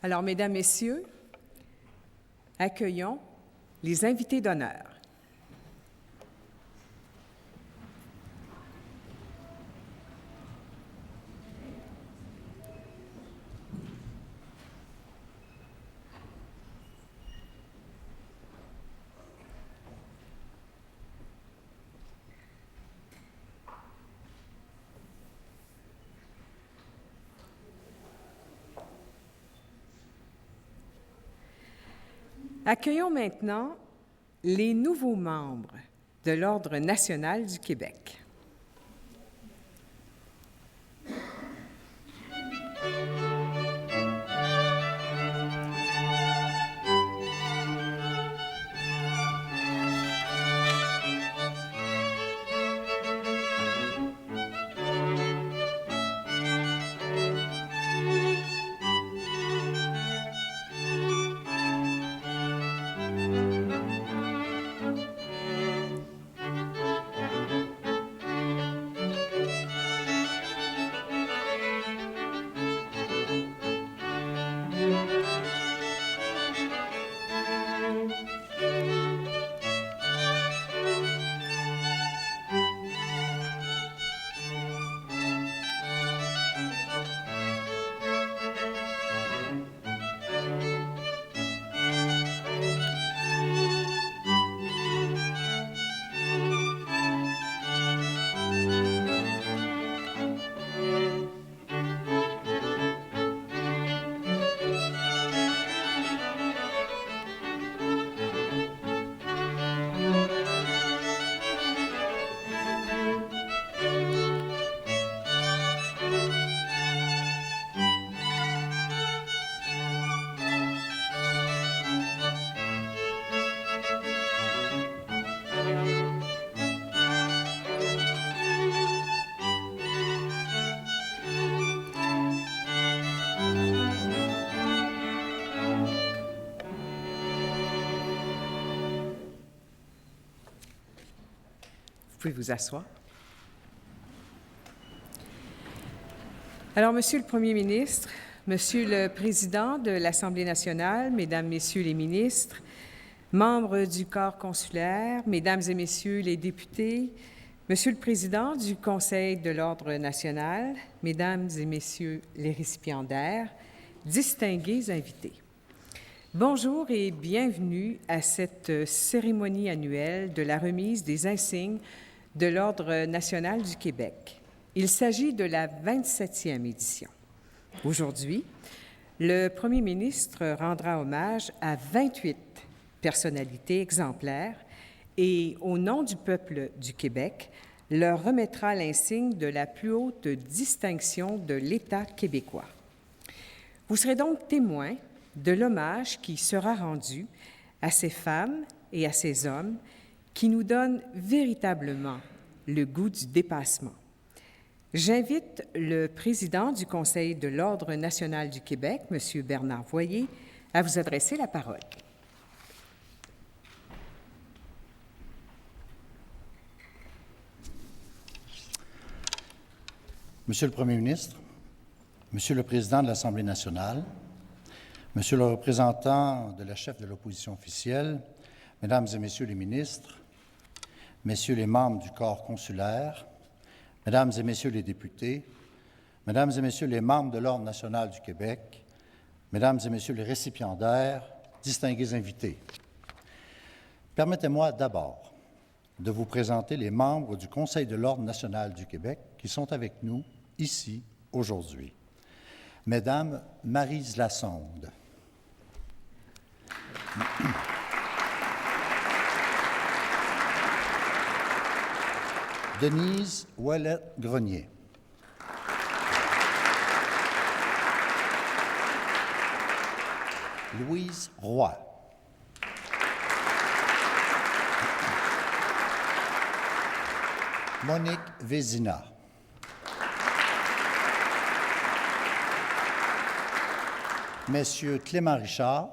Alors, Mesdames, Messieurs, accueillons les invités d'honneur. Accueillons maintenant les nouveaux membres de l'Ordre national du Québec. Vous pouvez vous asseoir. Alors, Monsieur le Premier ministre, Monsieur le Président de l'Assemblée nationale, Mesdames, Messieurs les ministres, membres du corps consulaire, Mesdames et Messieurs les députés, Monsieur le Président du Conseil de l'Ordre national, Mesdames et Messieurs les récipiendaires, distingués invités. Bonjour et bienvenue à cette cérémonie annuelle de la remise des insignes de l'Ordre national du Québec. Il s'agit de la 27e édition. Aujourd'hui, le Premier ministre rendra hommage à 28 personnalités exemplaires et, au nom du peuple du Québec, leur remettra l'insigne de la plus haute distinction de l'État québécois. Vous serez donc témoins de l'hommage qui sera rendu à ces femmes et à ces hommes qui nous donnent véritablement le goût du dépassement. J'invite le président du Conseil de l'Ordre national du Québec, M. Bernard Voyer, à vous adresser la parole. Monsieur le Premier ministre, Monsieur le Président de l'Assemblée nationale, Monsieur le représentant de la chef de l'opposition officielle, Mesdames et Messieurs les ministres, Messieurs les membres du corps consulaire, Mesdames et Messieurs les députés, Mesdames et Messieurs les membres de l'Ordre national du Québec, Mesdames et Messieurs les récipiendaires, distingués invités. Permettez-moi d'abord de vous présenter les membres du Conseil de l'Ordre national du Québec qui sont avec nous ici aujourd'hui. Mesdames Maryse Lassonde, Denise Ouellette-Grenier, Louise Roy, Monique Vézina, Messieurs Clément Richard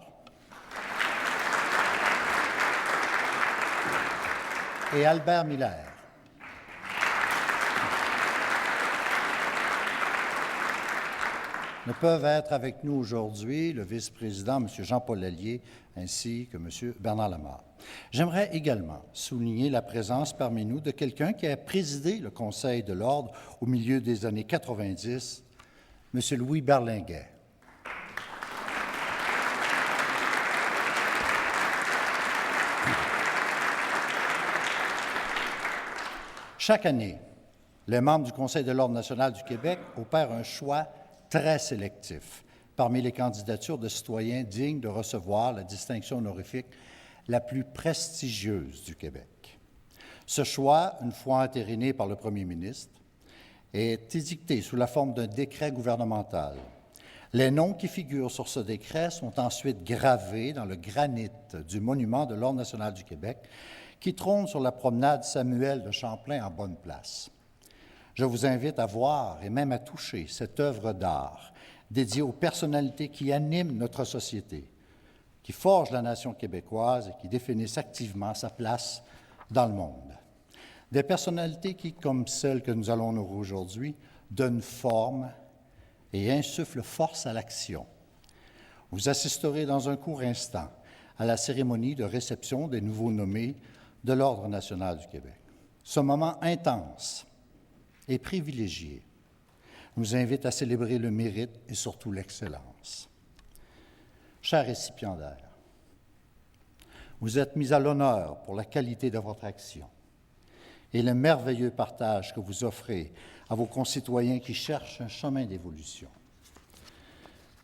et Albert Miller. ne peuvent être avec nous aujourd'hui le vice-président, M. Jean-Paul Lallier, ainsi que M. Bernard Lamarre. J'aimerais également souligner la présence parmi nous de quelqu'un qui a présidé le Conseil de l'Ordre au milieu des années 90, M. Louis Berlinguet. Chaque année, les membres du Conseil de l'Ordre national du Québec opèrent un choix très sélectif parmi les candidatures de citoyens dignes de recevoir la distinction honorifique la plus prestigieuse du Québec. Ce choix, une fois entériné par le premier ministre, est édicté sous la forme d'un décret gouvernemental. Les noms qui figurent sur ce décret sont ensuite gravés dans le granit du monument de l'Ordre national du Québec qui trône sur la promenade Samuel de Champlain en Bonne-Place. Je vous invite à voir et même à toucher cette œuvre d'art dédiée aux personnalités qui animent notre société, qui forgent la nation québécoise et qui définissent activement sa place dans le monde. Des personnalités qui, comme celles que nous allons honorer aujourd'hui, donnent forme et insufflent force à l'action. Vous assisterez dans un court instant à la cérémonie de réception des nouveaux nommés de l'Ordre national du Québec. Ce moment intense et privilégié nous invite à célébrer le mérite et surtout l'excellence. Chers récipiendaires, vous êtes mis à l'honneur pour la qualité de votre action et le merveilleux partage que vous offrez à vos concitoyens qui cherchent un chemin d'évolution.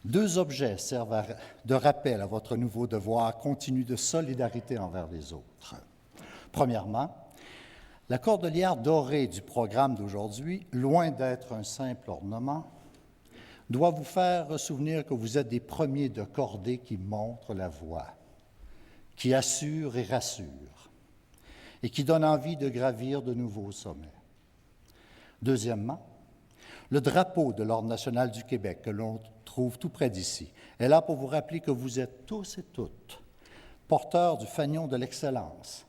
Deux objets servent de rappel à votre nouveau devoir continu de solidarité envers les autres. Premièrement, la cordelière dorée du programme d'aujourd'hui, loin d'être un simple ornement, doit vous faire souvenir que vous êtes des premiers de cordée qui montrent la voie, qui assurent et rassurent, et qui donnent envie de gravir de nouveaux sommets. Deuxièmement, le drapeau de l'Ordre national du Québec, que l'on trouve tout près d'ici, est là pour vous rappeler que vous êtes tous et toutes porteurs du fanion de l'excellence,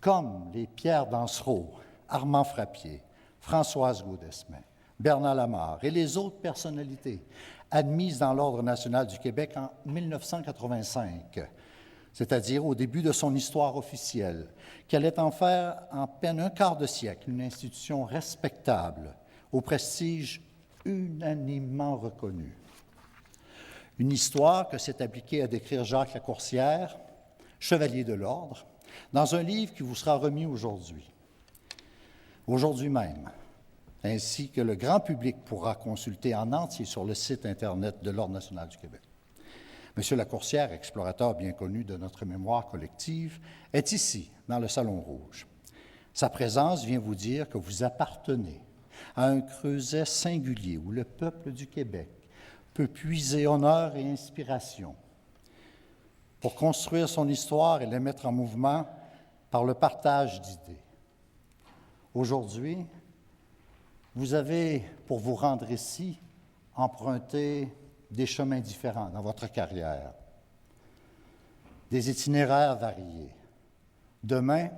comme les Pierre Dansereau, Armand Frappier, Françoise Gaudesmain, Bernard Lamarre et les autres personnalités admises dans l'Ordre national du Québec en 1985, c'est-à-dire au début de son histoire officielle, qui allait en faire en peine un quart de siècle une institution respectable, au prestige unanimement reconnu. Une histoire que s'est appliquée à décrire Jacques Lacourcière, chevalier de l'Ordre, dans un livre qui vous sera remis aujourd'hui même, ainsi que le grand public pourra consulter en entier sur le site Internet de l'Ordre national du Québec. M. Lacourcière, explorateur bien connu de notre mémoire collective, est ici, dans le Salon Rouge. Sa présence vient vous dire que vous appartenez à un creuset singulier où le peuple du Québec peut puiser honneur et inspiration pour construire son histoire et la mettre en mouvement par le partage d'idées. Aujourd'hui, vous avez, pour vous rendre ici, emprunté des chemins différents dans votre carrière, des itinéraires variés. Demain,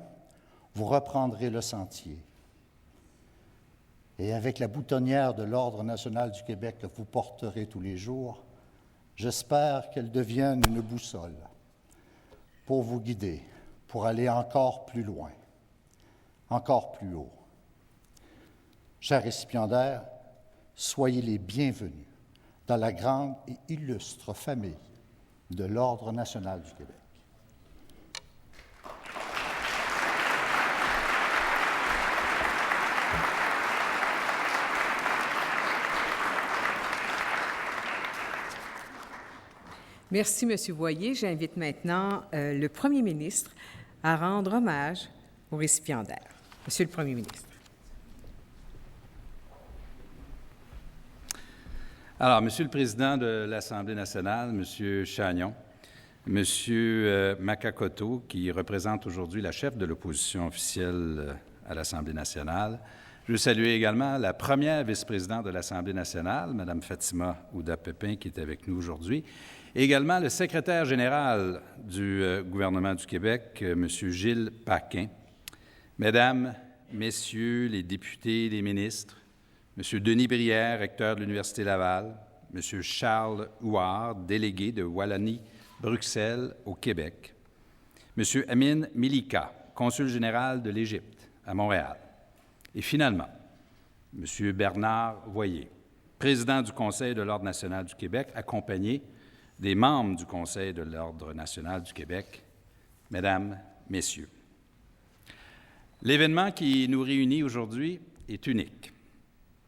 vous reprendrez le sentier. Et avec la boutonnière de l'Ordre national du Québec que vous porterez tous les jours, j'espère qu'elle devienne une boussole pour vous guider, pour aller encore plus loin, encore plus haut. Chers récipiendaires, soyez les bienvenus dans la grande et illustre famille de l'Ordre national du Québec. Merci, M. Boyer. J'invite maintenant le Premier ministre à rendre hommage aux récipiendaires. Monsieur le Premier ministre. Alors, Monsieur le Président de l'Assemblée nationale, Monsieur Chagnon, Monsieur Makakoto, qui représente aujourd'hui la chef de l'opposition officielle à l'Assemblée nationale. Je veux saluer également la première vice-présidente de l'Assemblée nationale, Mme Fatima Ouda-Pépin, qui est avec nous aujourd'hui. Et également le secrétaire général du gouvernement du Québec, M. Gilles Paquin. Mesdames, Messieurs les députés et les ministres, M. Denis Brière, recteur de l'Université Laval, M. Charles Houard, délégué de Wallonie-Bruxelles au Québec, M. Amin Milika, consul général de l'Égypte à Montréal, et finalement, M. Bernard Voyer, président du Conseil de l'Ordre national du Québec, accompagné des membres du Conseil de l'Ordre national du Québec, Mesdames, Messieurs. L'événement qui nous réunit aujourd'hui est unique.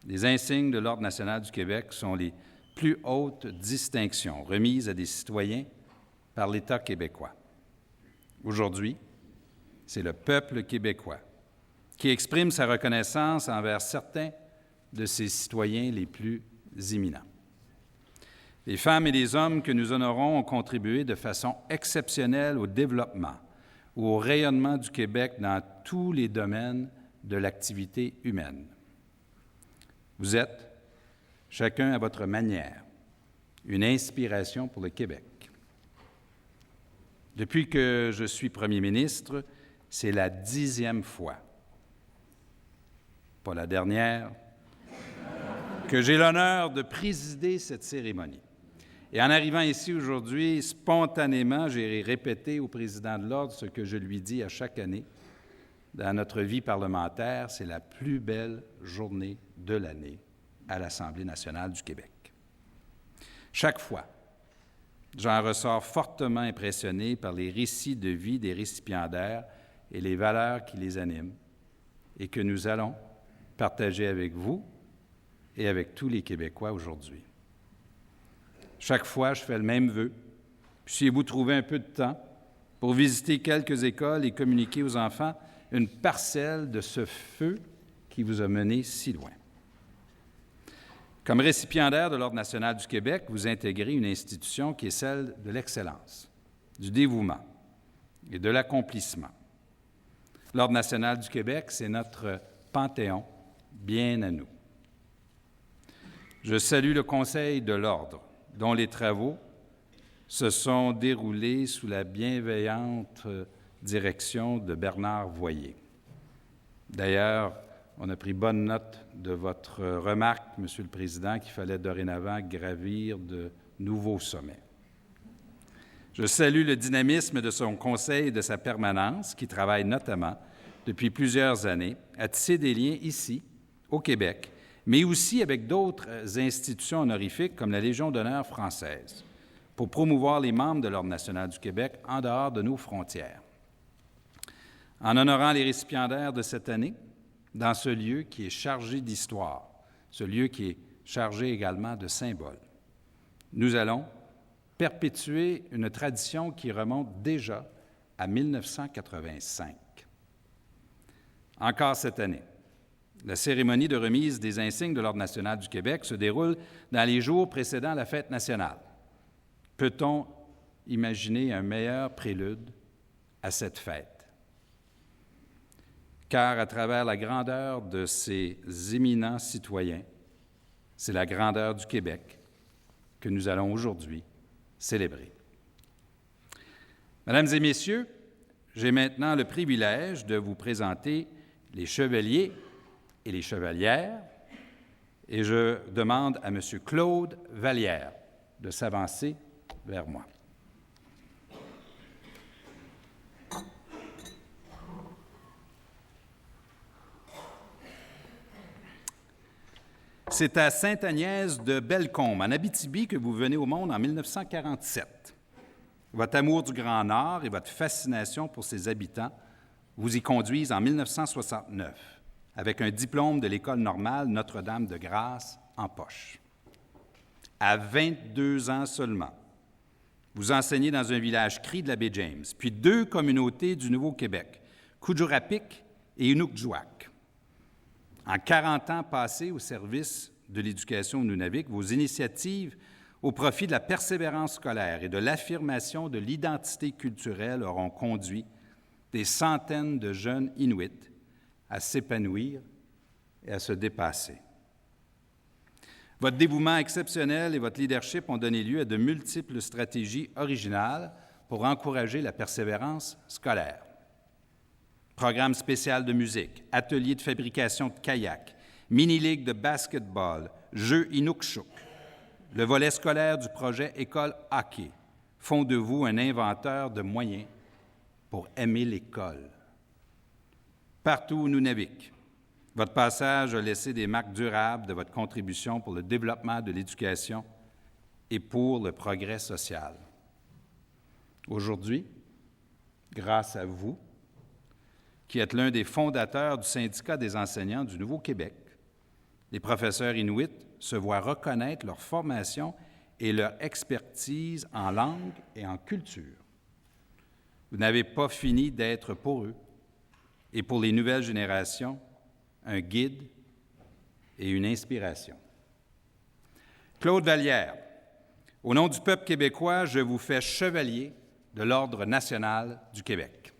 Les insignes de l'Ordre national du Québec sont les plus hautes distinctions remises à des citoyens par l'État québécois. Aujourd'hui, c'est le peuple québécois qui exprime sa reconnaissance envers certains de ses citoyens les plus éminents. Les femmes et les hommes que nous honorons ont contribué de façon exceptionnelle au développement ou au rayonnement du Québec dans tous les domaines de l'activité humaine. Vous êtes, chacun à votre manière, une inspiration pour le Québec. Depuis que je suis premier ministre, c'est la 10e fois, pas la dernière, que j'ai l'honneur de présider cette cérémonie. Et en arrivant ici aujourd'hui, spontanément, j'ai répété au président de l'Ordre ce que je lui dis à chaque année. Dans notre vie parlementaire, c'est la plus belle journée de l'année à l'Assemblée nationale du Québec. Chaque fois, j'en ressors fortement impressionné par les récits de vie des récipiendaires et les valeurs qui les animent et que nous allons partager avec vous et avec tous les Québécois aujourd'hui. Chaque fois, je fais le même vœu. Puissiez-vous trouver un peu de temps pour visiter quelques écoles et communiquer aux enfants une parcelle de ce feu qui vous a mené si loin. Comme récipiendaire de l'Ordre national du Québec, vous intégrez une institution qui est celle de l'excellence, du dévouement et de l'accomplissement. L'Ordre national du Québec, c'est notre panthéon, bien à nous. Je salue le Conseil de l'Ordre, dont les travaux se sont déroulés sous la bienveillante direction de Bernard Voyer. D'ailleurs, on a pris bonne note de votre remarque, Monsieur le Président, qu'il fallait dorénavant gravir de nouveaux sommets. Je salue le dynamisme de son conseil et de sa permanence, qui travaille notamment depuis plusieurs années à tisser des liens ici, au Québec, mais aussi avec d'autres institutions honorifiques comme la Légion d'honneur française, pour promouvoir les membres de l'Ordre national du Québec en dehors de nos frontières. En honorant les récipiendaires de cette année, dans ce lieu qui est chargé d'histoire, ce lieu qui est chargé également de symboles, nous allons perpétuer une tradition qui remonte déjà à 1985. Encore cette année, la cérémonie de remise des insignes de l'Ordre national du Québec se déroule dans les jours précédant la fête nationale. Peut-on imaginer un meilleur prélude à cette fête? Car à travers la grandeur de ces éminents citoyens, c'est la grandeur du Québec que nous allons aujourd'hui célébrer. Mesdames et Messieurs, j'ai maintenant le privilège de vous présenter les chevaliers et les chevalières, et je demande à M. Claude Vallière de s'avancer vers moi. C'est à Sainte-Agnès de Bellecombe, en Abitibi, que vous venez au monde en 1947. Votre amour du Grand Nord et votre fascination pour ses habitants vous y conduisent en 1969, avec un diplôme de l'École normale Notre-Dame-de-Grâce en poche. À 22 ans seulement, vous enseignez dans un village cri de la baie James, puis 2 communautés du Nouveau-Québec, Kudjurapik et Inukjuak. En 40 ans passés au service de l'éducation au Nunavik, vos initiatives au profit de la persévérance scolaire et de l'affirmation de l'identité culturelle auront conduit des centaines de jeunes Inuits à s'épanouir et à se dépasser. Votre dévouement exceptionnel et votre leadership ont donné lieu à de multiples stratégies originales pour encourager la persévérance scolaire. Programme spécial de musique, atelier de fabrication de kayak, mini-ligue de basketball, jeux Inukshuk. le volet scolaire du projet École Hockey font de vous un inventeur de moyens pour aimer l'école. Partout où nous naviguons, votre passage a laissé des marques durables de votre contribution pour le développement de l'éducation et pour le progrès social. Aujourd'hui, grâce à vous, qui êtes l'un des fondateurs du syndicat des enseignants du Nouveau-Québec, les professeurs inuits se voient reconnaître leur formation et leur expertise en langue et en culture. Vous n'avez pas fini d'être pour eux et pour les nouvelles générations un guide et une inspiration. Claude Vallière, au nom du peuple québécois, je vous fais chevalier de l'Ordre national du Québec.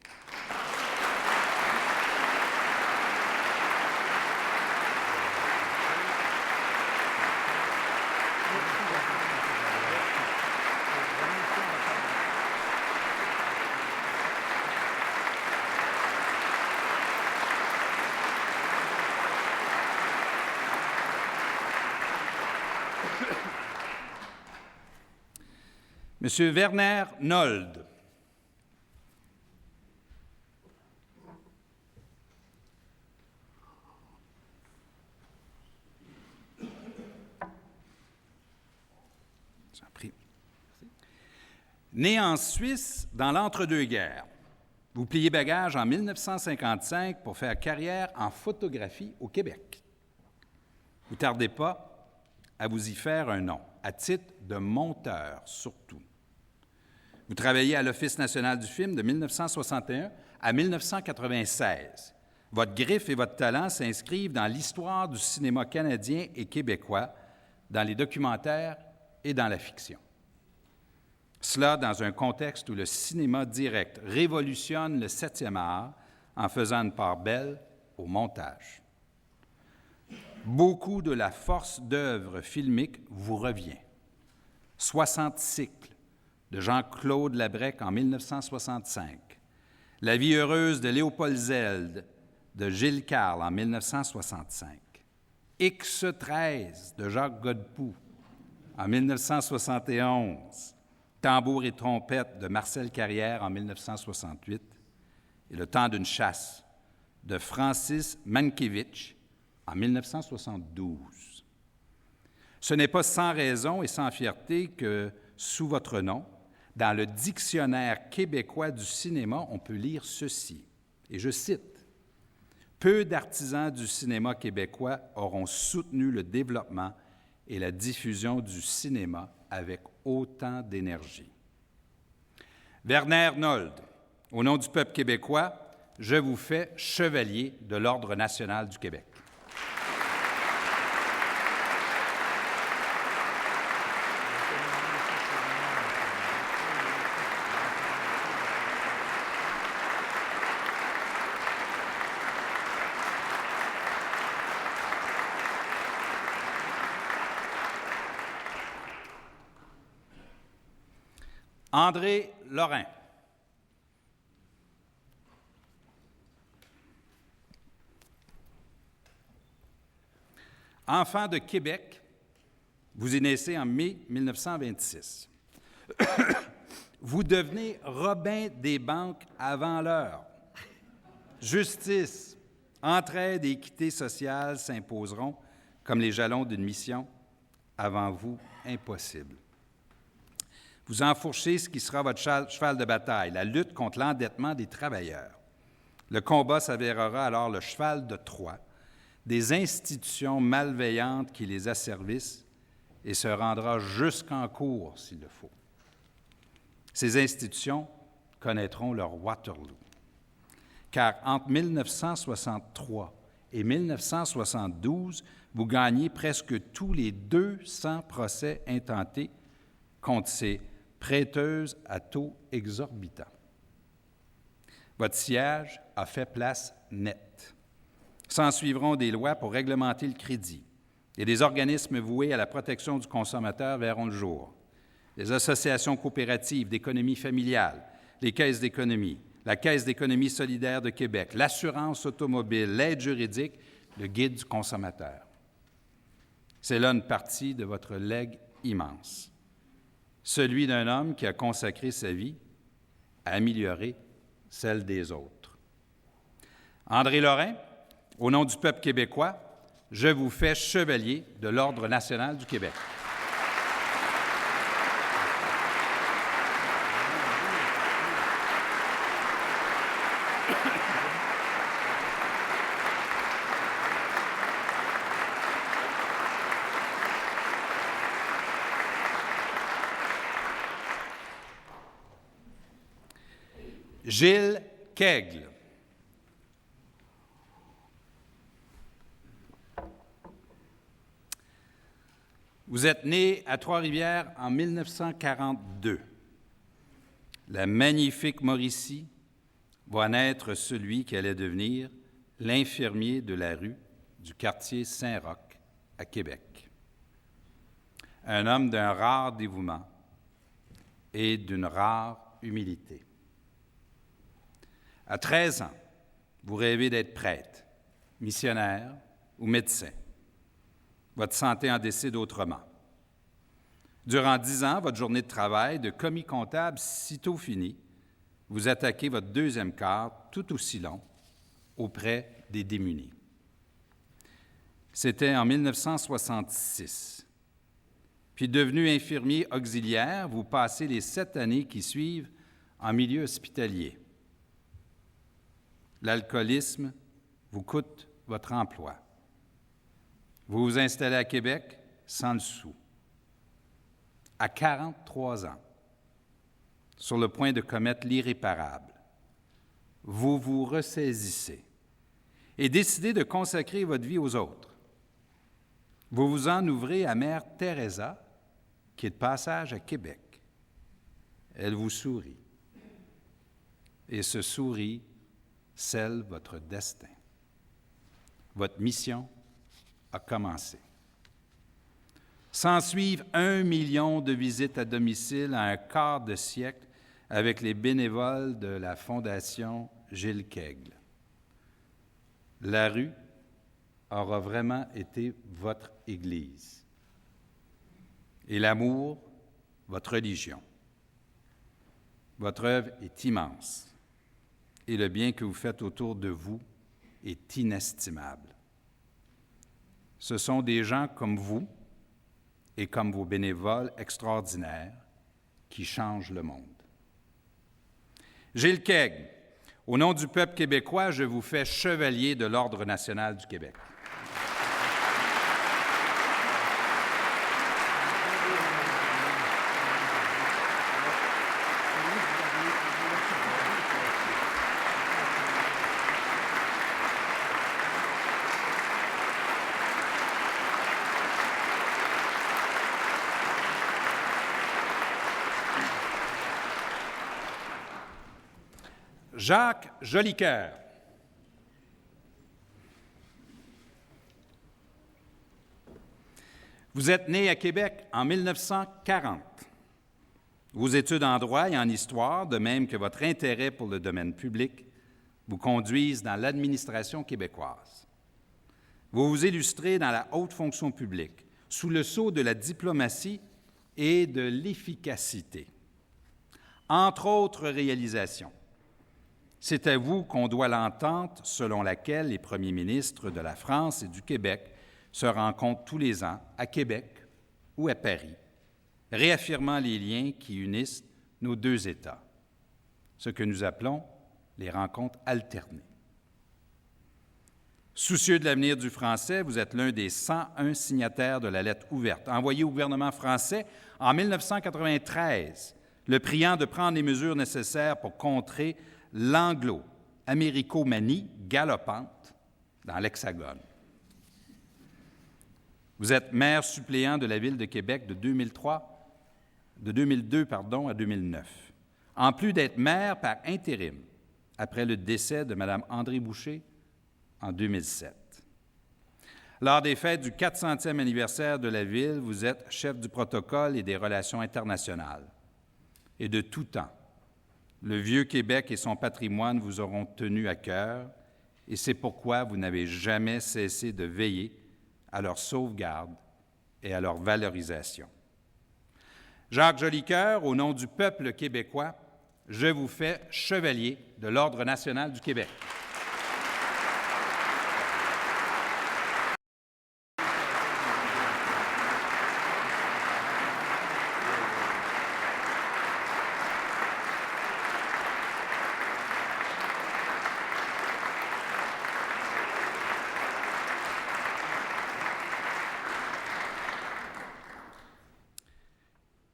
Monsieur Werner Nold. J'en prie. Né en Suisse dans l'entre-deux-guerres, vous pliez bagages en 1955 pour faire carrière en photographie au Québec. Vous ne tardez pas à vous y faire un nom, à titre de monteur surtout. Vous travaillez à l'Office national du film de 1961 à 1996. Votre griffe et votre talent s'inscrivent dans l'histoire du cinéma canadien et québécois, dans les documentaires et dans la fiction. Cela dans un contexte où le cinéma direct révolutionne le 7e art en faisant une part belle au montage. Beaucoup de la force d'œuvre filmique vous revient. 60 cycles de Jean-Claude Labrec en 1965, La vie heureuse de Léopold Zeld de Gilles Carle en 1965, X13 de Jacques Godbout en 1971, Tambour et trompette de Marcel Carrière en 1968 et Le temps d'une chasse de Francis Mankiewicz en 1972. Ce n'est pas sans raison et sans fierté que, sous votre nom, dans le dictionnaire québécois du cinéma, on peut lire ceci, et je cite, « Peu d'artisans du cinéma québécois auront soutenu le développement et la diffusion du cinéma avec autant d'énergie. » Werner Nold, au nom du peuple québécois, je vous fais chevalier de l'Ordre national du Québec. André Lorrain. Enfant de Québec, vous y naissez en mai 1926. Vous devenez Robin des banques avant l'heure. Justice, entraide et équité sociale s'imposeront comme les jalons d'une mission. Avant vous, impossible. Vous enfourchez ce qui sera votre cheval de bataille, la lutte contre l'endettement des travailleurs. Le combat s'avérera alors le cheval de Troie des institutions malveillantes qui les asservissent et se rendra jusqu'en cour s'il le faut. Ces institutions connaîtront leur Waterloo. Car entre 1963 et 1972, vous gagnez presque tous les 200 procès intentés contre ces prêteuses à taux exorbitants. Votre siège a fait place nette. S'en suivront des lois pour réglementer le crédit et des organismes voués à la protection du consommateur verront le jour. Les associations coopératives d'économie familiale, les caisses d'économie, la Caisse d'économie solidaire de Québec, l'assurance automobile, l'aide juridique, le guide du consommateur. C'est là une partie de votre legs immense, celui d'un homme qui a consacré sa vie à améliorer celle des autres. André Lorrain, au nom du peuple québécois, je vous fais chevalier de l'Ordre national du Québec. Gilles Keigle. Vous êtes né à Trois-Rivières en 1942. La magnifique Mauricie voit naître celui qui allait devenir l'infirmier de la rue du quartier Saint-Roch à Québec. Un homme d'un rare dévouement et d'une rare humilité. À 13 ans, vous rêvez d'être prêtre, missionnaire ou médecin. Votre santé en décide autrement. Durant 10 ans, votre journée de travail de commis comptable sitôt finie, vous attaquez votre deuxième quart, tout aussi long, auprès des démunis. C'était en 1966. Puis devenu infirmier auxiliaire, vous passez les 7 années qui suivent en milieu hospitalier. L'alcoolisme vous coûte votre emploi. Vous vous installez à Québec sans le sou. À 43 ans, sur le point de commettre l'irréparable, vous vous ressaisissez et décidez de consacrer votre vie aux autres. Vous vous en ouvrez à Mère Teresa, qui est de passage à Québec. Elle vous sourit. Et ce sourire scelle votre destin. Votre mission a commencé. S'ensuivent 1 million de visites à domicile à un quart de siècle avec les bénévoles de la Fondation Gilles Keigle. La rue aura vraiment été votre Église. Et l'amour, votre religion. Votre œuvre est immense. Et le bien que vous faites autour de vous est inestimable. Ce sont des gens comme vous et comme vos bénévoles extraordinaires qui changent le monde. Gilles Keigle, au nom du peuple québécois, je vous fais chevalier de l'Ordre national du Québec. Jacques Jolicoeur. Vous êtes né à Québec en 1940. Vos études en droit et en histoire, de même que votre intérêt pour le domaine public, vous conduisent dans l'administration québécoise. Vous vous illustrez dans la haute fonction publique, sous le sceau de la diplomatie et de l'efficacité. Entre autres réalisations, c'est à vous qu'on doit l'entente selon laquelle les premiers ministres de la France et du Québec se rencontrent tous les ans à Québec ou à Paris, réaffirmant les liens qui unissent nos deux États, ce que nous appelons les rencontres alternées. Soucieux de l'avenir du français, vous êtes l'un des 101 signataires de la lettre ouverte, envoyée au gouvernement français en 1993, le priant de prendre les mesures nécessaires pour contrer l'anglo-américomanie galopante dans l'Hexagone. Vous êtes maire suppléant de la Ville de Québec de 2002 à 2009, en plus d'être maire par intérim après le décès de Mme André Boucher en 2007. Lors des fêtes du 400e anniversaire de la Ville, vous êtes chef du protocole et des relations internationales. Et de tout temps, le vieux Québec et son patrimoine vous auront tenu à cœur, et c'est pourquoi vous n'avez jamais cessé de veiller à leur sauvegarde et à leur valorisation. Jacques Jolicoeur, au nom du peuple québécois, je vous fais chevalier de l'Ordre national du Québec.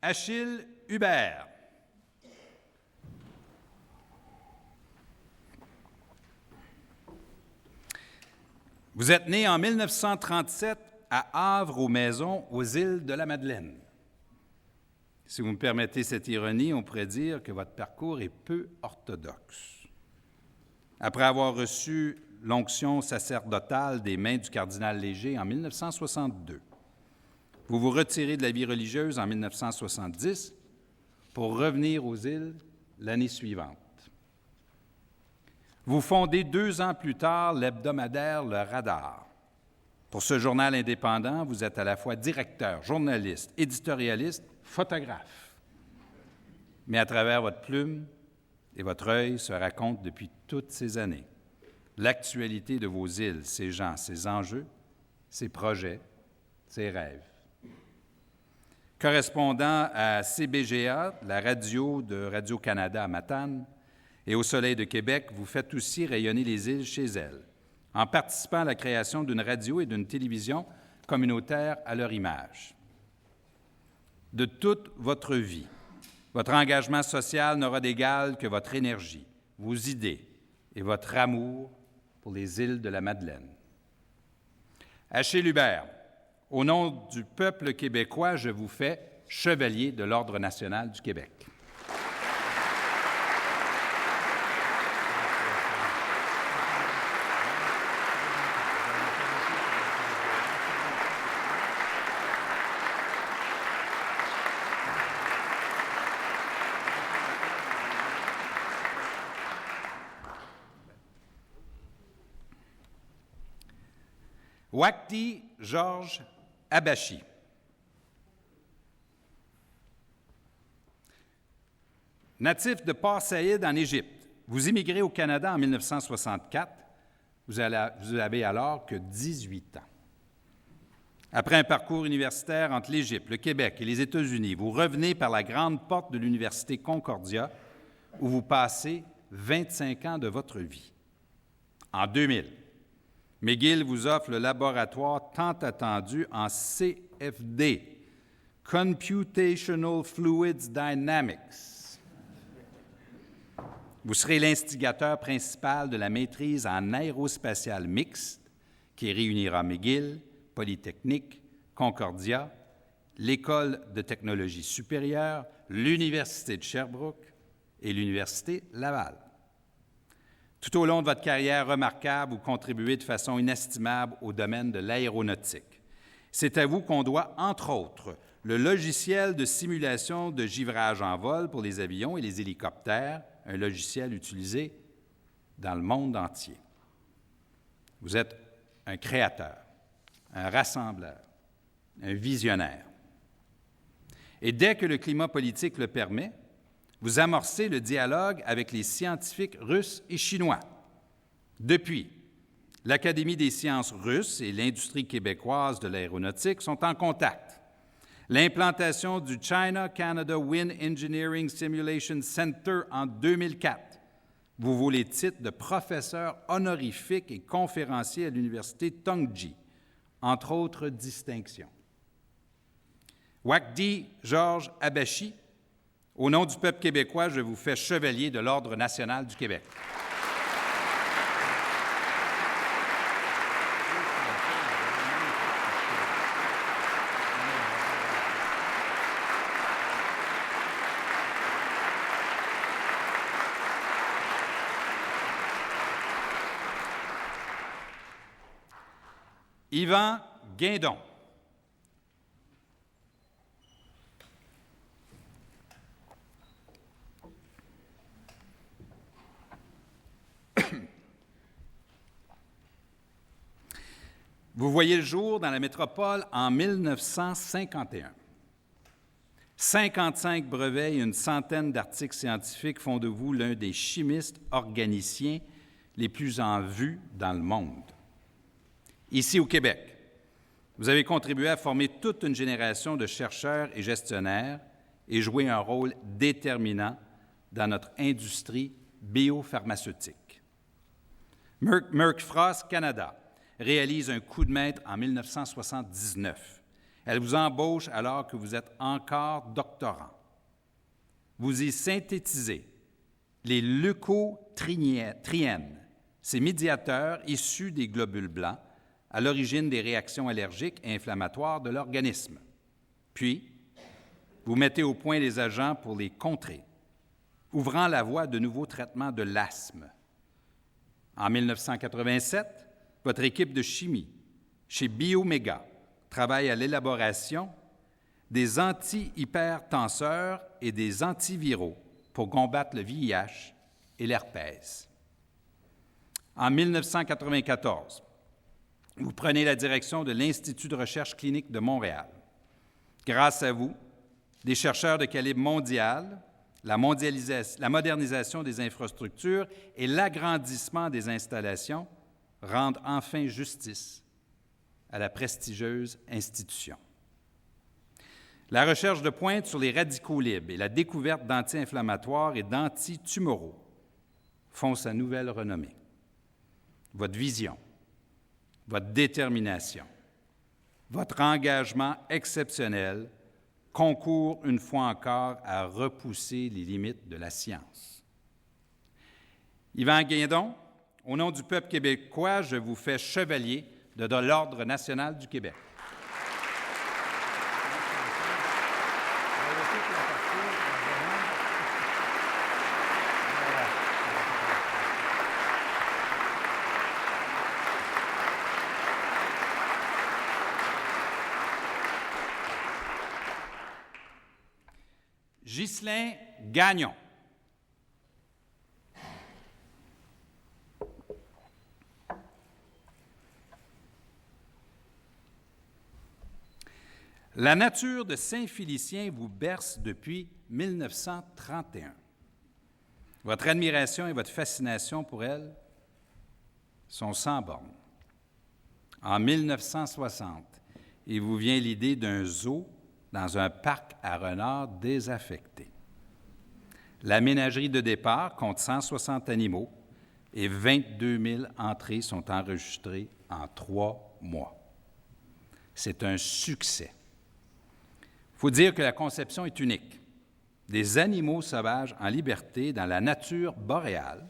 Achille Hubert. Vous êtes né en 1937 à Havre-aux-Maisons, aux îles de la Madeleine. Si vous me permettez cette ironie, on pourrait dire que votre parcours est peu orthodoxe. Après avoir reçu l'onction sacerdotale des mains du cardinal Léger en 1962, vous vous retirez de la vie religieuse en 1970 pour revenir aux îles l'année suivante. Vous fondez 2 ans plus tard l'hebdomadaire Le Radar. Pour ce journal indépendant, vous êtes à la fois directeur, journaliste, éditorialiste, photographe. Mais à travers votre plume et votre œil se raconte depuis toutes ces années l'actualité de vos îles, ses gens, ses enjeux, ses projets, ses rêves. Correspondant à CBGA, la radio de Radio-Canada à Matane, et au Soleil de Québec, vous faites aussi rayonner les îles chez elles, en participant à la création d'une radio et d'une télévision communautaire à leur image. De toute votre vie, votre engagement social n'aura d'égal que votre énergie, vos idées et votre amour pour les îles de la Madeleine. Achille Hubert, au nom du peuple québécois, je vous fais chevalier de l'Ordre national du Québec. Wakti Georges Abachi. Natif de Port Saïd en Égypte, vous immigrez au Canada en 1964. Vous avez alors que 18 ans. Après un parcours universitaire entre l'Égypte, le Québec et les États-Unis, vous revenez par la grande porte de l'Université Concordia, où vous passez 25 ans de votre vie. En 2000, McGill vous offre le laboratoire tant attendu en CFD, Computational Fluids Dynamics. Vous serez l'instigateur principal de la maîtrise en aérospatiale mixte qui réunira McGill, Polytechnique, Concordia, l'École de technologie supérieure, l'Université de Sherbrooke et l'Université Laval. Tout au long de votre carrière remarquable, vous contribuez de façon inestimable au domaine de l'aéronautique. C'est à vous qu'on doit, entre autres, le logiciel de simulation de givrage en vol pour les avions et les hélicoptères, un logiciel utilisé dans le monde entier. Vous êtes un créateur, un rassembleur, un visionnaire. Et dès que le climat politique le permet, vous amorcez le dialogue avec les scientifiques russes et chinois. Depuis, l'Académie des sciences russes et l'industrie québécoise de l'aéronautique sont en contact. L'implantation du China-Canada Wind Engineering Simulation Center en 2004 vous vaut les titres de professeur honorifique et conférencier à l'Université Tongji, entre autres distinctions. Wakti Georges Abachi, au nom du peuple québécois, je vous fais chevalier de l'Ordre national du Québec. Yvan Guindon. Vous voyez le jour dans la métropole en 1951. 55 brevets et une centaine d'articles scientifiques font de vous l'un des chimistes organiciens les plus en vue dans le monde. Ici au Québec, vous avez contribué à former toute une génération de chercheurs et gestionnaires et joué un rôle déterminant dans notre industrie biopharmaceutique. Merck Frost Canada réalise un coup de maître en 1979. Elle vous embauche alors que vous êtes encore doctorant. Vous y synthétisez les leucotriènes, ces médiateurs issus des globules blancs à l'origine des réactions allergiques et inflammatoires de l'organisme. Puis, vous mettez au point les agents pour les contrer, ouvrant la voie à de nouveaux traitements de l'asthme. En 1987, votre équipe de chimie chez Bioméga travaille à l'élaboration des anti-hypertenseurs et des antiviraux pour combattre le VIH et l'herpès. En 1994, vous prenez la direction de l'Institut de recherche clinique de Montréal. Grâce à vous, des chercheurs de calibre mondial, la modernisation des infrastructures et l'agrandissement des installations rendent enfin justice à la prestigieuse institution. La recherche de pointe sur les radicaux libres et la découverte d'anti-inflammatoires et d'antitumoraux font sa nouvelle renommée. Votre vision, votre détermination, votre engagement exceptionnel concourent une fois encore à repousser les limites de la science. Yvan Guindon, au nom du peuple québécois, je vous fais chevalier de l'Ordre national du Québec. Ghislain Gagnon. La nature de Saint-Félicien vous berce depuis 1931. Votre admiration et votre fascination pour elle sont sans bornes. En 1960, il vous vient l'idée d'un zoo dans un parc à renards désaffecté. La ménagerie de départ compte 160 animaux et 22 000 entrées sont enregistrées en 3 mois. C'est un succès. Il faut dire que la conception est unique. Des animaux sauvages en liberté dans la nature boréale.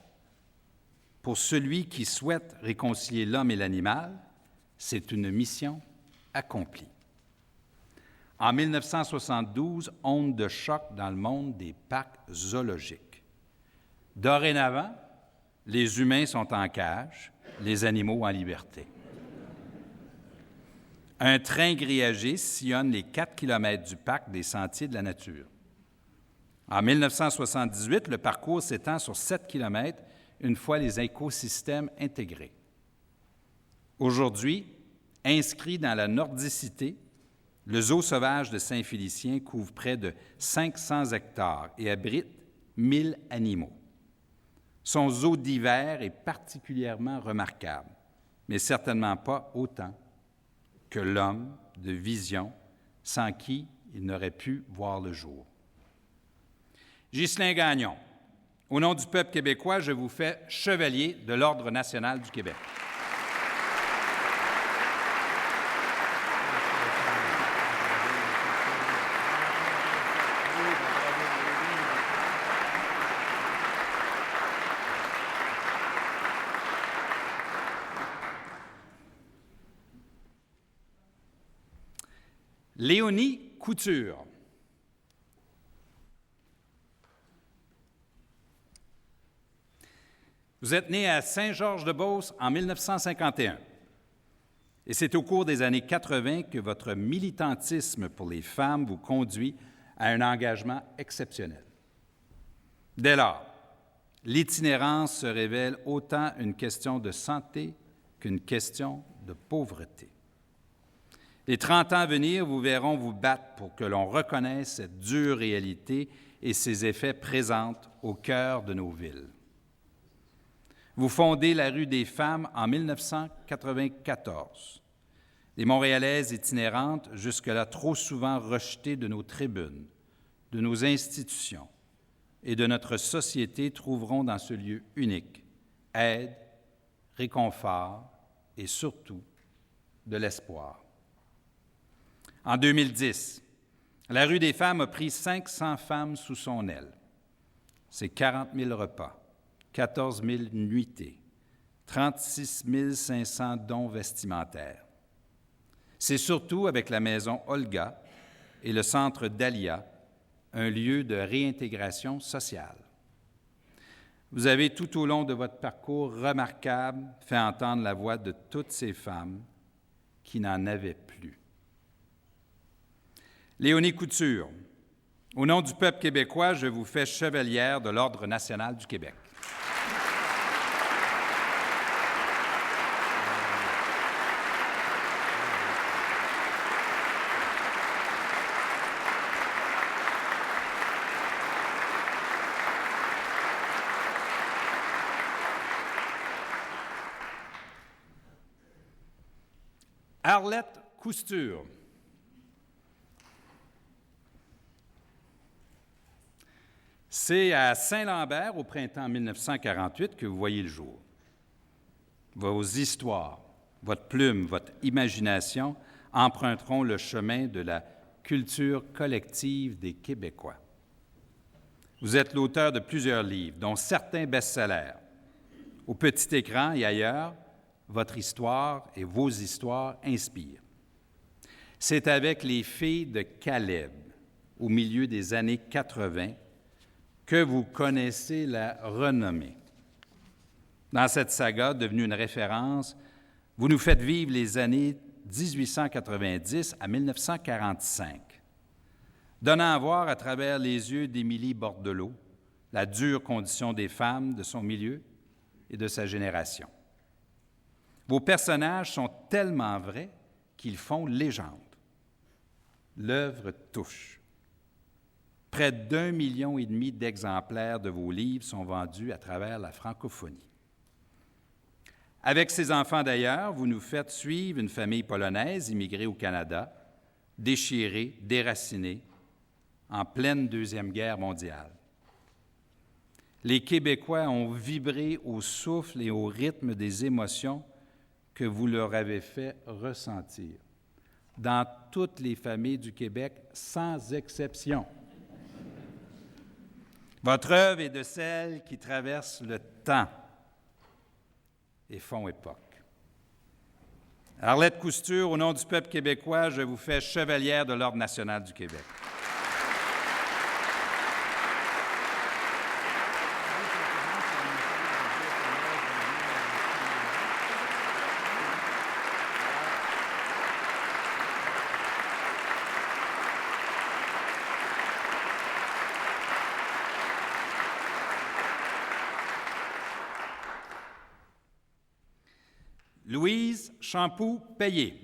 Pour celui qui souhaite réconcilier l'homme et l'animal, c'est une mission accomplie. En 1972, onde de choc dans le monde des parcs zoologiques. Dorénavant, les humains sont en cage, les animaux en liberté. Un train grillagé sillonne les 4 kilomètres du parc des Sentiers de la Nature. En 1978, le parcours s'étend sur 7 kilomètres une fois les écosystèmes intégrés. Aujourd'hui, inscrit dans la nordicité, le zoo sauvage de Saint-Félicien couvre près de 500 hectares et abrite 1000 animaux. Son zoo d'hiver est particulièrement remarquable, mais certainement pas autant que l'homme de vision sans qui il n'aurait pu voir le jour. Ghislain Gagnon, au nom du peuple québécois, je vous fais chevalier de l'Ordre national du Québec. Léonie Couture. Vous êtes né à Saint-Georges-de-Beauce en 1951. Et c'est au cours des années 80 que votre militantisme pour les femmes vous conduit à un engagement exceptionnel. Dès lors, l'itinérance se révèle autant une question de santé qu'une question de pauvreté. Les 30 ans à venir vous verront vous battre pour que l'on reconnaisse cette dure réalité et ses effets présentent au cœur de nos villes. Vous fondez la rue des Femmes en 1994. Les Montréalaises itinérantes, jusque-là trop souvent rejetées de nos tribunes, de nos institutions et de notre société, trouveront dans ce lieu unique aide, réconfort et surtout de l'espoir. En 2010, la rue des Femmes a pris 500 femmes sous son aile. C'est 40 000 repas, 14 000 nuitées, 36 500 dons vestimentaires. C'est surtout avec la maison Olga et le centre Dahlia, un lieu de réintégration sociale. Vous avez tout au long de votre parcours remarquable fait entendre la voix de toutes ces femmes qui n'en avaient plus. Léonie Couture, au nom du peuple québécois, je vous fais chevalière de l'Ordre national du Québec. Arlette Cousture. C'est à Saint-Lambert, au printemps 1948, que vous voyez le jour. Vos histoires, votre plume, votre imagination emprunteront le chemin de la culture collective des Québécois. Vous êtes l'auteur de plusieurs livres, dont certains best-sellers. Au petit écran et ailleurs, votre histoire et vos histoires inspirent. C'est avec les filles de Caleb, au milieu des années 80, que vous connaissez la renommée. Dans cette saga, devenue une référence, vous nous faites vivre les années 1890 à 1945, donnant à voir à travers les yeux d'Émilie Bordelot la dure condition des femmes de son milieu et de sa génération. Vos personnages sont tellement vrais qu'ils font légende. L'œuvre touche. Près d'1,5 million d'exemplaires de vos livres sont vendus à travers la francophonie. Avec ces enfants d'ailleurs, vous nous faites suivre une famille polonaise immigrée au Canada, déchirée, déracinée, en pleine Deuxième Guerre mondiale. Les Québécois ont vibré au souffle et au rythme des émotions que vous leur avez fait ressentir, dans toutes les familles du Québec, sans exception. Votre œuvre est de celles qui traversent le temps et font époque. Arlette Cousture, au nom du peuple québécois, je vous fais chevalière de l'Ordre national du Québec. Louise Champoux-Payé.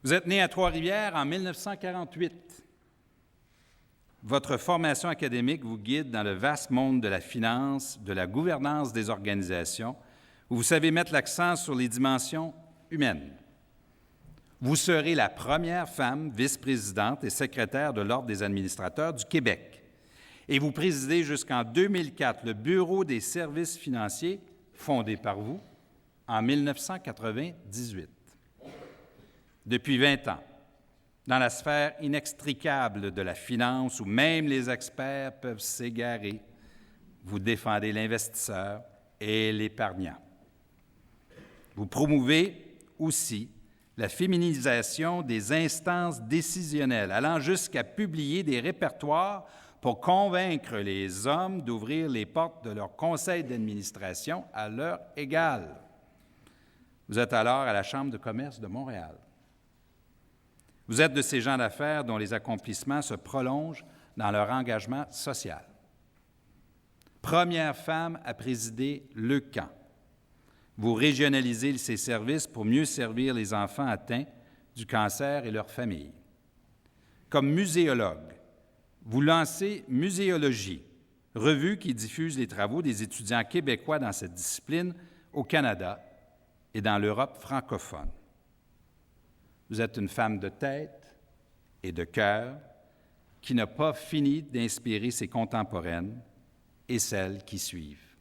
Vous êtes née à Trois-Rivières en 1948. Votre formation académique vous guide dans le vaste monde de la finance, de la gouvernance des organisations, où vous savez mettre l'accent sur les dimensions humaines. Vous serez la première femme vice-présidente et secrétaire de l'Ordre des administrateurs du Québec. Et vous présidez jusqu'en 2004 le Bureau des services financiers, fondé par vous, en 1998. Depuis 20 ans, dans la sphère inextricable de la finance, où même les experts peuvent s'égarer, vous défendez l'investisseur et l'épargnant. Vous promouvez aussi la féminisation des instances décisionnelles, allant jusqu'à publier des répertoires pour convaincre les hommes d'ouvrir les portes de leur conseil d'administration à leur égal. Vous êtes alors à la Chambre de commerce de Montréal. Vous êtes de ces gens d'affaires dont les accomplissements se prolongent dans leur engagement social. Première femme à présider le camp, Vous régionalisez ces services pour mieux servir les enfants atteints du cancer et leurs familles. Comme muséologue, vous lancez Muséologie, revue qui diffuse les travaux des étudiants québécois dans cette discipline au Canada et dans l'Europe francophone. Vous êtes une femme de tête et de cœur qui n'a pas fini d'inspirer ses contemporaines et celles qui suivent.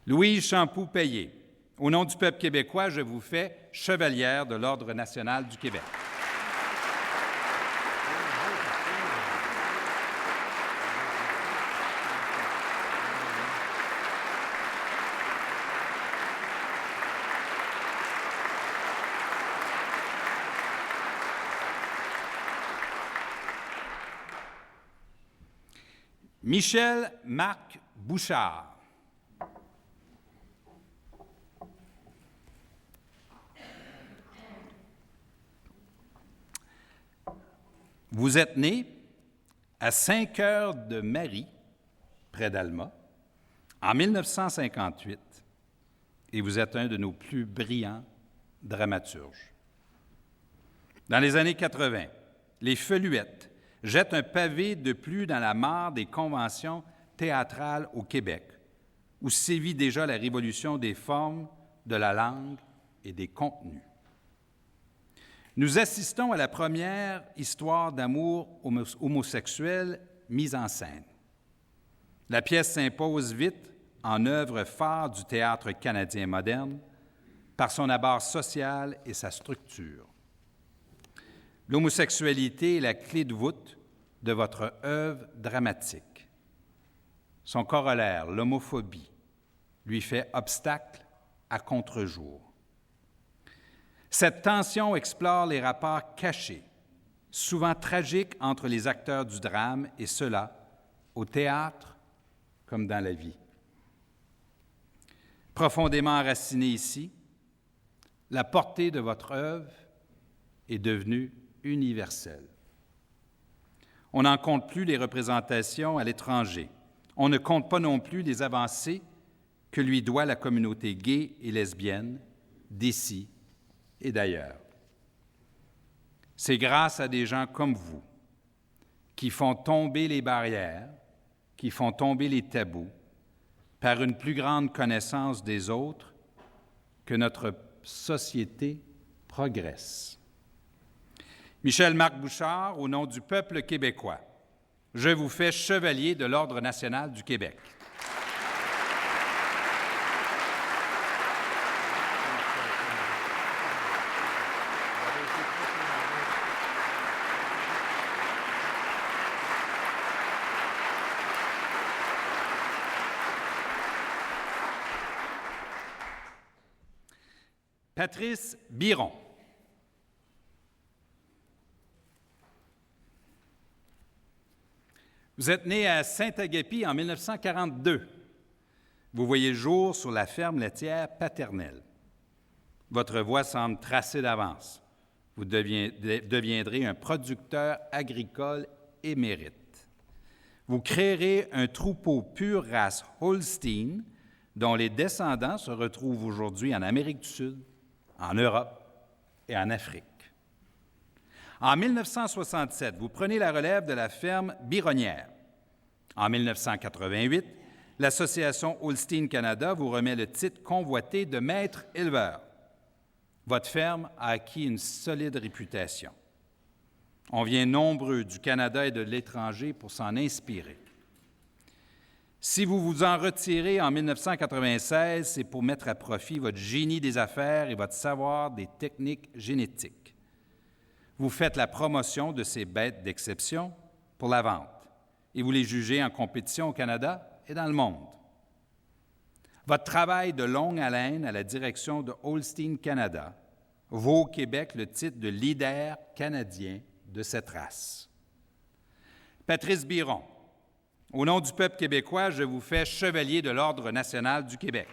Louise Champoux-Payé, au nom du peuple québécois, je vous fais chevalière de l'Ordre national du Québec. Michel Marc Bouchard. Vous êtes né à Saint-Cœur-de-Marie, près d'Alma, en 1958, et vous êtes un de nos plus brillants dramaturges. Dans les années 80, les Feluettes jettent un pavé de plus dans la mare des conventions théâtrales au Québec, où sévit déjà la révolution des formes, de la langue et des contenus. Nous assistons à la première histoire d'amour homosexuel mise en scène. La pièce s'impose vite en œuvre phare du théâtre canadien moderne par son abord social et sa structure. L'homosexualité est la clé de voûte de votre œuvre dramatique. Son corollaire, l'homophobie, lui fait obstacle à contre-jour. Cette tension explore les rapports cachés, souvent tragiques entre les acteurs du drame, et cela, au théâtre comme dans la vie. Profondément enracinée ici, la portée de votre œuvre est devenue universelle. On n'en compte plus les représentations à l'étranger. On ne compte pas non plus les avancées que lui doit la communauté gay et lesbienne d'ici et d'ailleurs. C'est grâce à des gens comme vous qui font tomber les barrières, qui font tomber les tabous, par une plus grande connaissance des autres, que notre société progresse. Michel-Marc Bouchard, au nom du peuple québécois, je vous fais chevalier de l'Ordre national du Québec. Patrice Biron. Vous êtes né à Saint-Agapi en 1942. Vous voyez le jour sur la ferme laitière paternelle. Votre voie semble tracée d'avance. Vous deviendrez un producteur agricole émérite. Vous créerez un troupeau pure race Holstein dont les descendants se retrouvent aujourd'hui en Amérique du Sud, en Europe et en Afrique. En 1967, vous prenez la relève de la ferme Bironnière. En 1988, l'Association Holstein Canada vous remet le titre convoité de maître éleveur. Votre ferme a acquis une solide réputation. On vient nombreux du Canada et de l'étranger pour s'en inspirer. Si vous vous en retirez en 1996, c'est pour mettre à profit votre génie des affaires et votre savoir des techniques génétiques. Vous faites la promotion de ces bêtes d'exception pour la vente et vous les jugez en compétition au Canada et dans le monde. Votre travail de longue haleine à la direction de Holstein Canada vaut au Québec le titre de leader canadien de cette race. Patrice Biron, au nom du peuple québécois, je vous fais chevalier de l'Ordre national du Québec.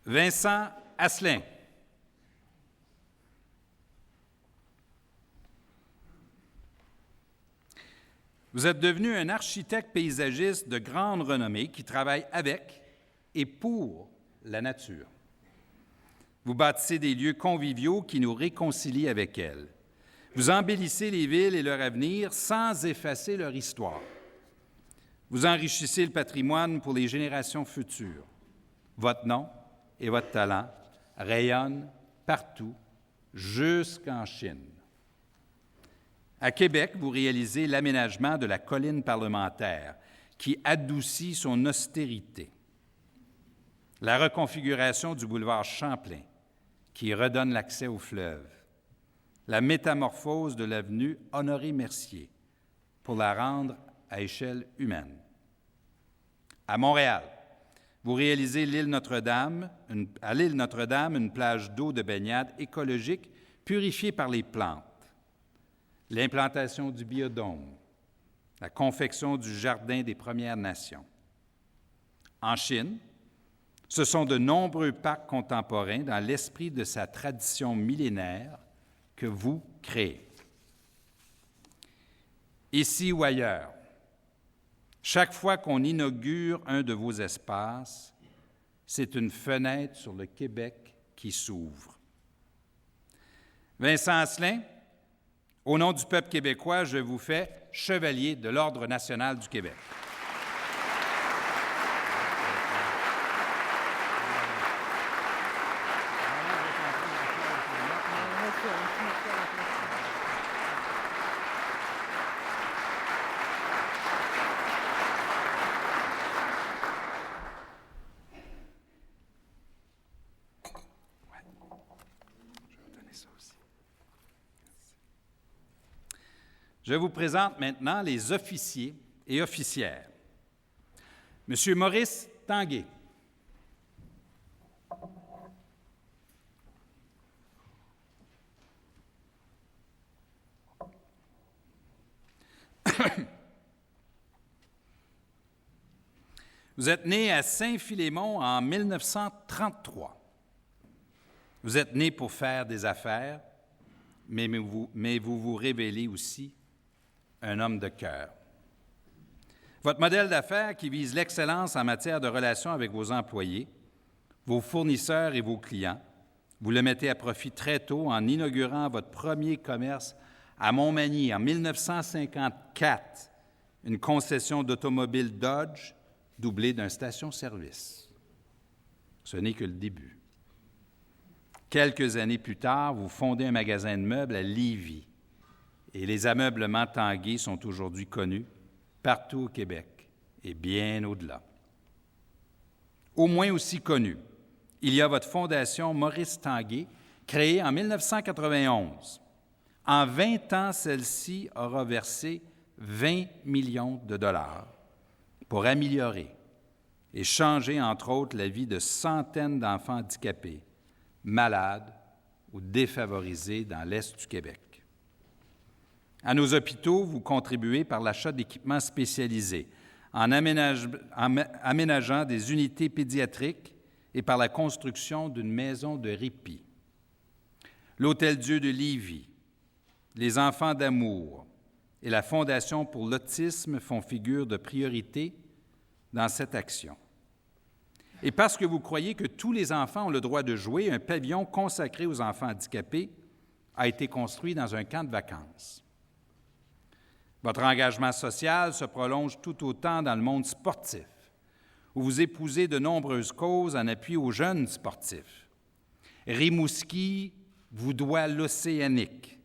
Vincent Asselin. Vous êtes devenu un architecte paysagiste de grande renommée qui travaille avec et pour la nature. Vous bâtissez des lieux conviviaux qui nous réconcilient avec elle. Vous embellissez les villes et leur avenir sans effacer leur histoire. Vous enrichissez le patrimoine pour les générations futures. Votre nom et votre talent rayonnent partout, jusqu'en Chine. À Québec, vous réalisez l'aménagement de la colline parlementaire qui adoucit son austérité. La reconfiguration du boulevard Champlain qui redonne l'accès au fleuve. La métamorphose de l'avenue Honoré-Mercier pour la rendre à échelle humaine. À Montréal, vous réalisez à l'île Notre-Dame une plage d'eau de baignade écologique purifiée par les plantes. L'implantation du biodôme, la confection du Jardin des Premières Nations. En Chine, ce sont de nombreux parcs contemporains dans l'esprit de sa tradition millénaire que vous créez. Ici ou ailleurs, chaque fois qu'on inaugure un de vos espaces, c'est une fenêtre sur le Québec qui s'ouvre. Vincent Asselin, au nom du peuple québécois, je vous fais chevalier de l'Ordre national du Québec. Je vous présente maintenant les officiers et officières. Monsieur Maurice Tanguay. Vous êtes né à Saint-Philémon en 1933. Vous êtes né pour faire des affaires, mais vous vous révélez aussi un homme de cœur. Votre modèle d'affaires qui vise l'excellence en matière de relations avec vos employés, vos fournisseurs et vos clients, vous le mettez à profit très tôt en inaugurant votre premier commerce à Montmagny en 1954, une concession d'automobile Dodge doublée d'un station-service. Ce n'est que le début. Quelques années plus tard, vous fondez un magasin de meubles à Lévis. Et les ameublements Tanguay sont aujourd'hui connus partout au Québec et bien au-delà. Au moins aussi connu, il y a votre fondation Maurice Tanguay, créée en 1991. En 20 ans, celle-ci aura versé 20 millions de dollars pour améliorer et changer, entre autres, la vie de centaines d'enfants handicapés, malades ou défavorisés dans l'Est du Québec. À nos hôpitaux, vous contribuez par l'achat d'équipements spécialisés, en aménageant des unités pédiatriques et par la construction d'une maison de répit. L'Hôtel-Dieu de Lévis, les Enfants d'amour et la Fondation pour l'autisme font figure de priorité dans cette action. Et parce que vous croyez que tous les enfants ont le droit de jouer, un pavillon consacré aux enfants handicapés a été construit dans un camp de vacances. Votre engagement social se prolonge tout autant dans le monde sportif, où vous épousez de nombreuses causes en appui aux jeunes sportifs. Rimouski vous doit l'Océanique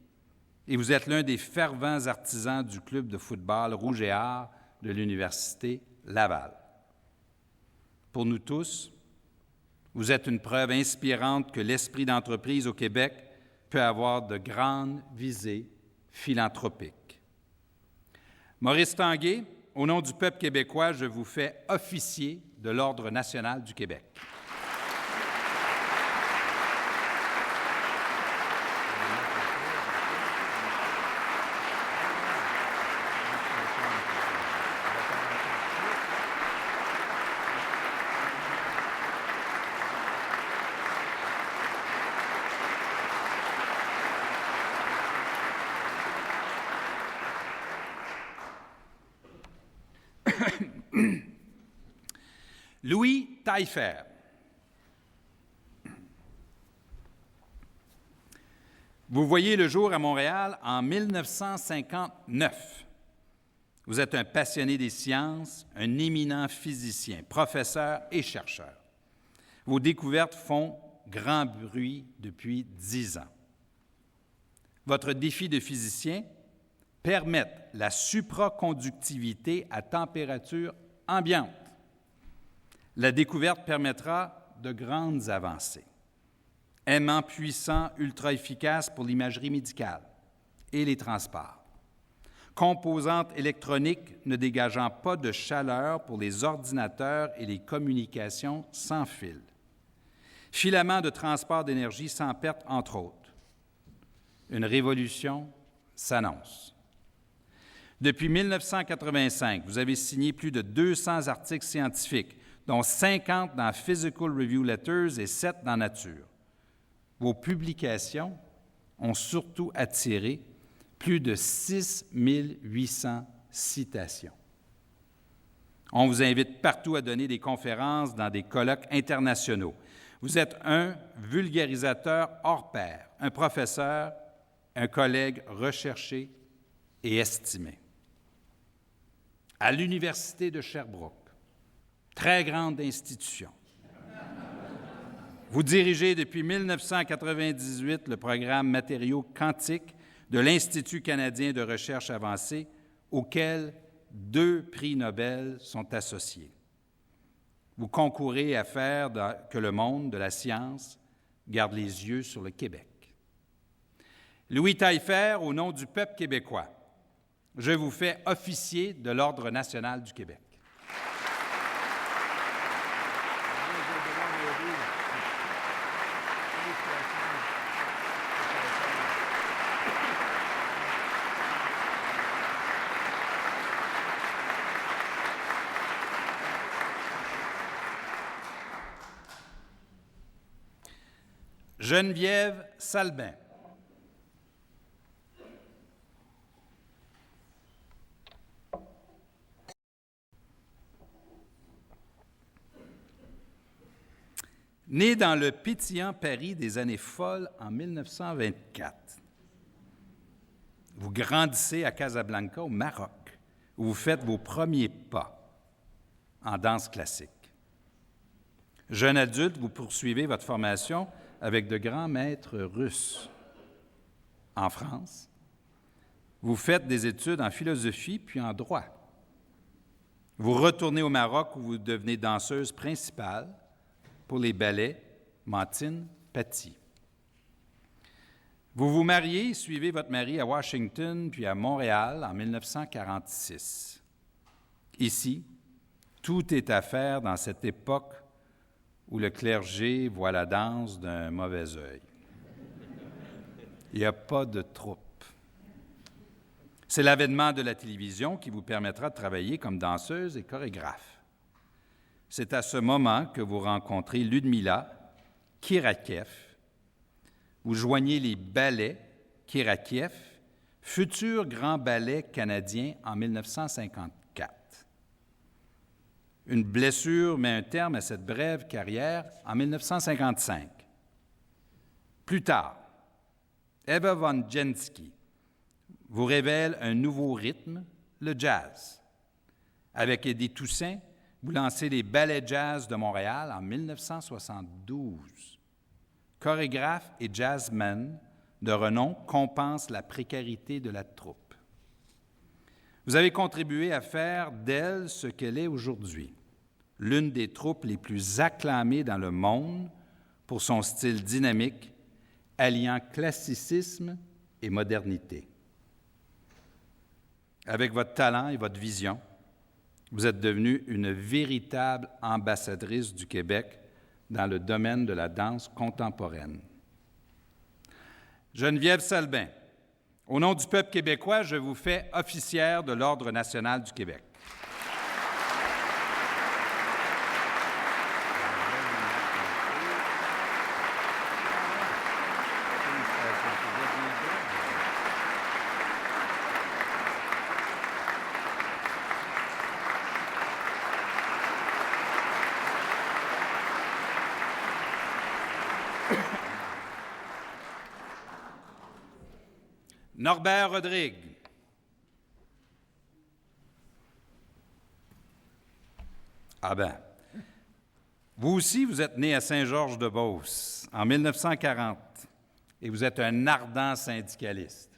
et vous êtes l'un des fervents artisans du club de football Rouge et Or de l'Université Laval. Pour nous tous, vous êtes une preuve inspirante que l'esprit d'entreprise au Québec peut avoir de grandes visées philanthropiques. Maurice Tanguay, au nom du peuple québécois, je vous fais officier de l'Ordre national du Québec. Louis Taillefer. Vous voyez le jour à Montréal en 1959. Vous êtes un passionné des sciences, un éminent physicien, professeur et chercheur. Vos découvertes font grand bruit depuis 10 ans. Votre défi de physicien, permettre la supraconductivité à température ambiante. La découverte permettra de grandes avancées. Aimant puissant, ultra efficace pour l'imagerie médicale et les transports. Composante électronique ne dégageant pas de chaleur pour les ordinateurs et les communications sans fil. Filament de transport d'énergie sans perte, entre autres. Une révolution s'annonce. Depuis 1985, vous avez signé plus de 200 articles scientifiques, dont 50 dans Physical Review Letters et 7 dans Nature. Vos publications ont surtout attiré plus de 6 800 citations. On vous invite partout à donner des conférences dans des colloques internationaux. Vous êtes un vulgarisateur hors pair, un professeur, un collègue recherché et estimé. À l'Université de Sherbrooke, très grande institution. Vous dirigez depuis 1998 le programme Matériaux quantiques de l'Institut canadien de recherche avancée, auquel 2 prix Nobel sont associés. Vous concourez à faire que le monde de la science garde les yeux sur le Québec. Louis Taillefer, au nom du peuple québécois, je vous fais officier de l'Ordre national du Québec. Geneviève Salbin. Née dans le pétillant Paris des années folles en 1924, vous grandissez à Casablanca, au Maroc, où vous faites vos premiers pas en danse classique. Jeune adulte, vous poursuivez votre formation avec de grands maîtres russes. En France, vous faites des études en philosophie puis en droit. Vous retournez au Maroc où vous devenez danseuse principale pour les ballets Mantine Paty. Vous vous mariez et suivez votre mari à Washington puis à Montréal en 1946. Ici, tout est à faire dans cette époque où le clergé voit la danse d'un mauvais œil. Il n'y a pas de troupe. C'est l'avènement de la télévision qui vous permettra de travailler comme danseuse et chorégraphe. C'est à ce moment que vous rencontrez Ludmila Kirakiev. Vous joignez les ballets Kirakiev, futur grand ballet canadien en 1954. Une blessure met un terme à cette brève carrière en 1955. Plus tard, Eva von Jensky vous révèle un nouveau rythme, le jazz. Avec Eddie Toussaint, vous lancez les Ballets Jazz de Montréal en 1972. Chorégraphe et jazzman de renom compensent la précarité de la troupe. Vous avez contribué à faire d'elle ce qu'elle est aujourd'hui, l'une des troupes les plus acclamées dans le monde pour son style dynamique, alliant classicisme et modernité. Avec votre talent et votre vision, vous êtes devenue une véritable ambassadrice du Québec dans le domaine de la danse contemporaine. Geneviève Salbin, au nom du peuple québécois, je vous fais officière de l'Ordre national du Québec. Norbert Rodrigue. Ah ben, vous aussi, vous êtes né à Saint-Georges-de-Beauce en 1940 et vous êtes un ardent syndicaliste.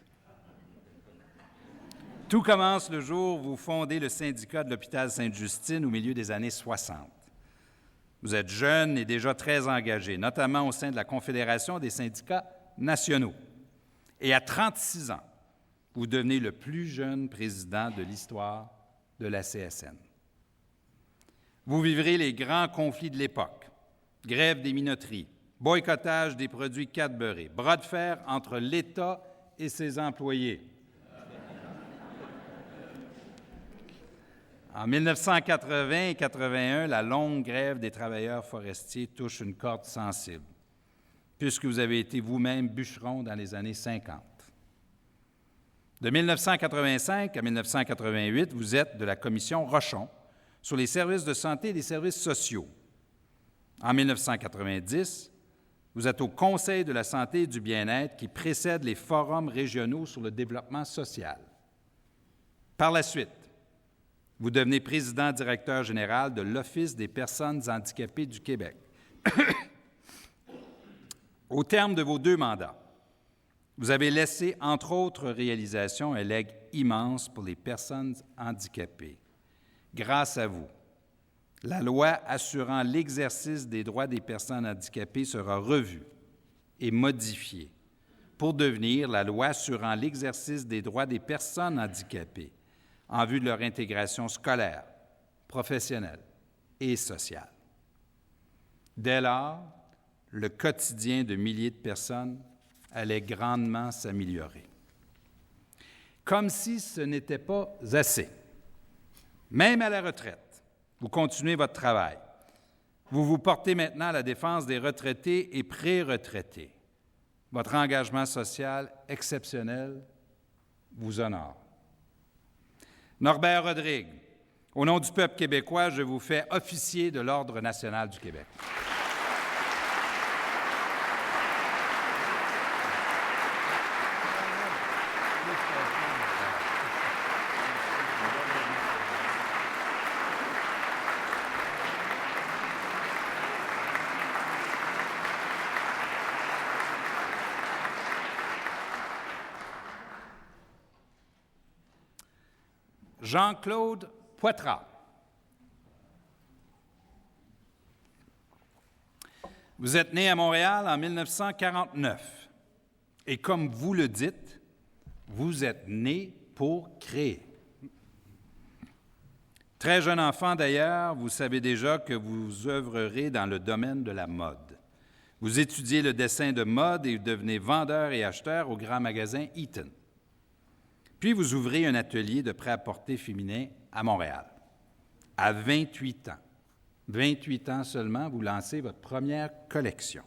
Tout commence le jour où vous fondez le syndicat de l'hôpital Sainte-Justine au milieu des années 60. Vous êtes jeune et déjà très engagé, notamment au sein de la Confédération des syndicats nationaux. Et à 36 ans, vous devenez le plus jeune président de l'histoire de la CSN. Vous vivrez les grands conflits de l'époque, grève des minoteries, boycottage des produits Cadbury, bras de fer entre l'État et ses employés. En 1980 et 81, la longue grève des travailleurs forestiers touche une corde sensible, puisque vous avez été vous-même bûcheron dans les années 50. De 1985 à 1988, vous êtes de la commission Rochon sur les services de santé et les services sociaux. En 1990, vous êtes au Conseil de la santé et du bien-être qui précède les forums régionaux sur le développement social. Par la suite, vous devenez président-directeur général de l'Office des personnes handicapées du Québec. Au terme de vos 2 mandats, vous avez laissé, entre autres réalisations, un legs immense pour les personnes handicapées. Grâce à vous, la loi assurant l'exercice des droits des personnes handicapées sera revue et modifiée pour devenir la loi assurant l'exercice des droits des personnes handicapées en vue de leur intégration scolaire, professionnelle et sociale. Dès lors, le quotidien de milliers de personnes allait grandement s'améliorer. Comme si ce n'était pas assez. Même à la retraite, vous continuez votre travail. Vous vous portez maintenant à la défense des retraités et pré-retraités. Votre engagement social exceptionnel vous honore. Norbert Rodrigue, au nom du peuple québécois, je vous fais officier de l'Ordre national du Québec. Jean-Claude Poitras. Vous êtes né à Montréal en 1949 et comme vous le dites, vous êtes né pour créer. Très jeune enfant d'ailleurs, vous savez déjà que vous œuvrerez dans le domaine de la mode. Vous étudiez le dessin de mode et vous devenez vendeur et acheteur au grand magasin Eaton. Puis vous ouvrez un atelier de prêt-à-porter féminin à Montréal. À 28 ans. 28 ans seulement, vous lancez votre première collection.